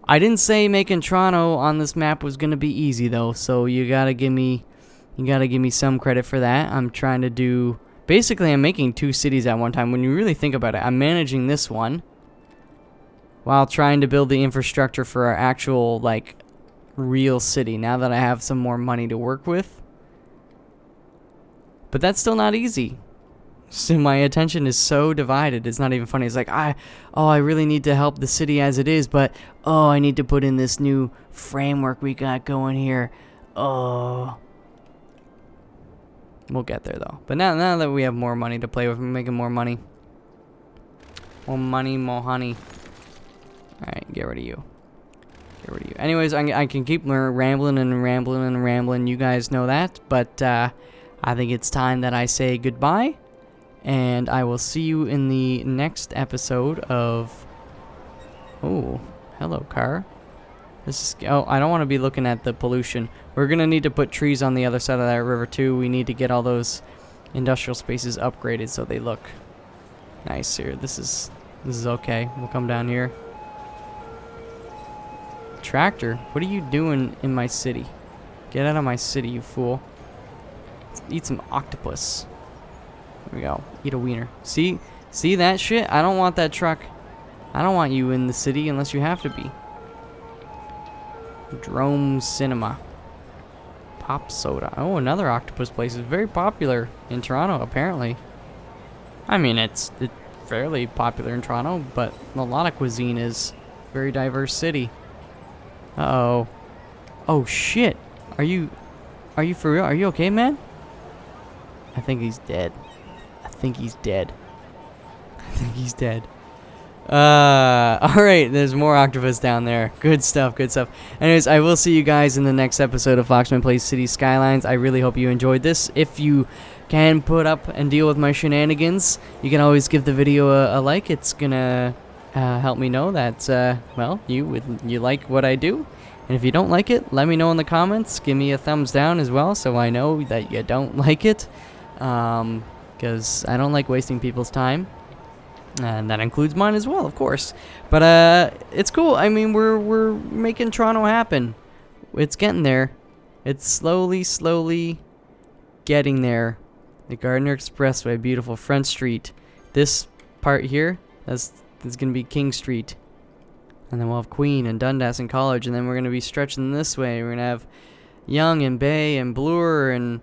didn't say making Toronto on this map was going to be easy, though, so you gotta give me some credit for that. I'm trying to do... Basically, I'm making two cities at one time. When you really think about it, I'm managing this one while trying to build the infrastructure for our actual, like, real city, now that I have some more money to work with. But that's still not easy. So my attention is so divided, it's not even funny. It's like, I really need to help the city as it is, but, I need to put in this new framework we got going here. We'll get there, though. But now that we have more money to play with, we're making more money. More money, more honey. Alright, get rid of you. Get rid of you. Anyways, I can keep rambling and rambling and rambling. You guys know that. But I think it's time that I say goodbye. And I will see you in the next episode of... Oh, hello, car. This is, oh, I don't want to be looking at the pollution. We're going to need to put trees on the other side of that river too. We need to get all those industrial spaces upgraded so they look nice here. This is okay. We'll come down here. Tractor, what are you doing in my city? Get out of my city, you fool. Let's eat some octopus. There we go. Eat a wiener. See that shit? I don't want that truck. I don't want you in the city unless you have to be. Drome Cinema. Pop soda. Oh, another octopus place is very popular in Toronto, apparently. I mean, it's fairly popular in Toronto, but a lot of cuisine is very diverse city. Uh-oh. Oh, shit. Are you for real? Are you okay, man? I think he's dead. I think he's dead. I think he's dead. Alright, there's more octopus down there. Good stuff, good stuff. Anyways, I will see you guys in the next episode of Foxman Plays City Skylines. I really hope you enjoyed this. If you can put up and deal with my shenanigans, you can always give the video a like. It's gonna help me know that, well, you like what I do. And if you don't like it, let me know in the comments. Give me a thumbs down as well so I know that you don't like it. Because I don't like wasting people's time. And that includes mine as well, of course. But it's cool. I mean, we're making Toronto happen. It's getting there. It's slowly getting there. The Gardner Expressway, beautiful Front Street. This part here, that's gonna be King Street. And then we'll have Queen and Dundas and College, and then we're gonna be stretching this way. We're gonna have Yonge and Bay and Bloor and,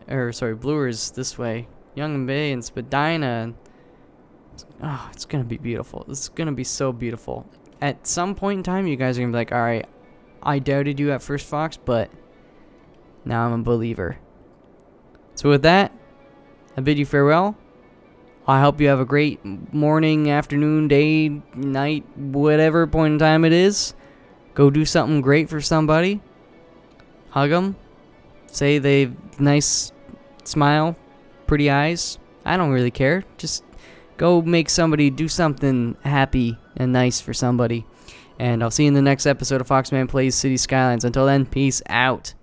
Bloor is this way. Yonge and Bay and Spadina. And, oh, it's gonna be beautiful. It's gonna be so beautiful. At some point in time, you guys are gonna be like, all right, I doubted you at first, Fox, but now I'm a believer. So with that, I bid you farewell. I hope you have a great morning, afternoon, day, night, whatever point in time it is. Go do something great for somebody. Hug them. Say they nice smile, pretty eyes. I don't really care. Just go make somebody do something happy and nice for somebody. And I'll see you in the next episode of Foxman Plays City Skylines. Until then, peace out.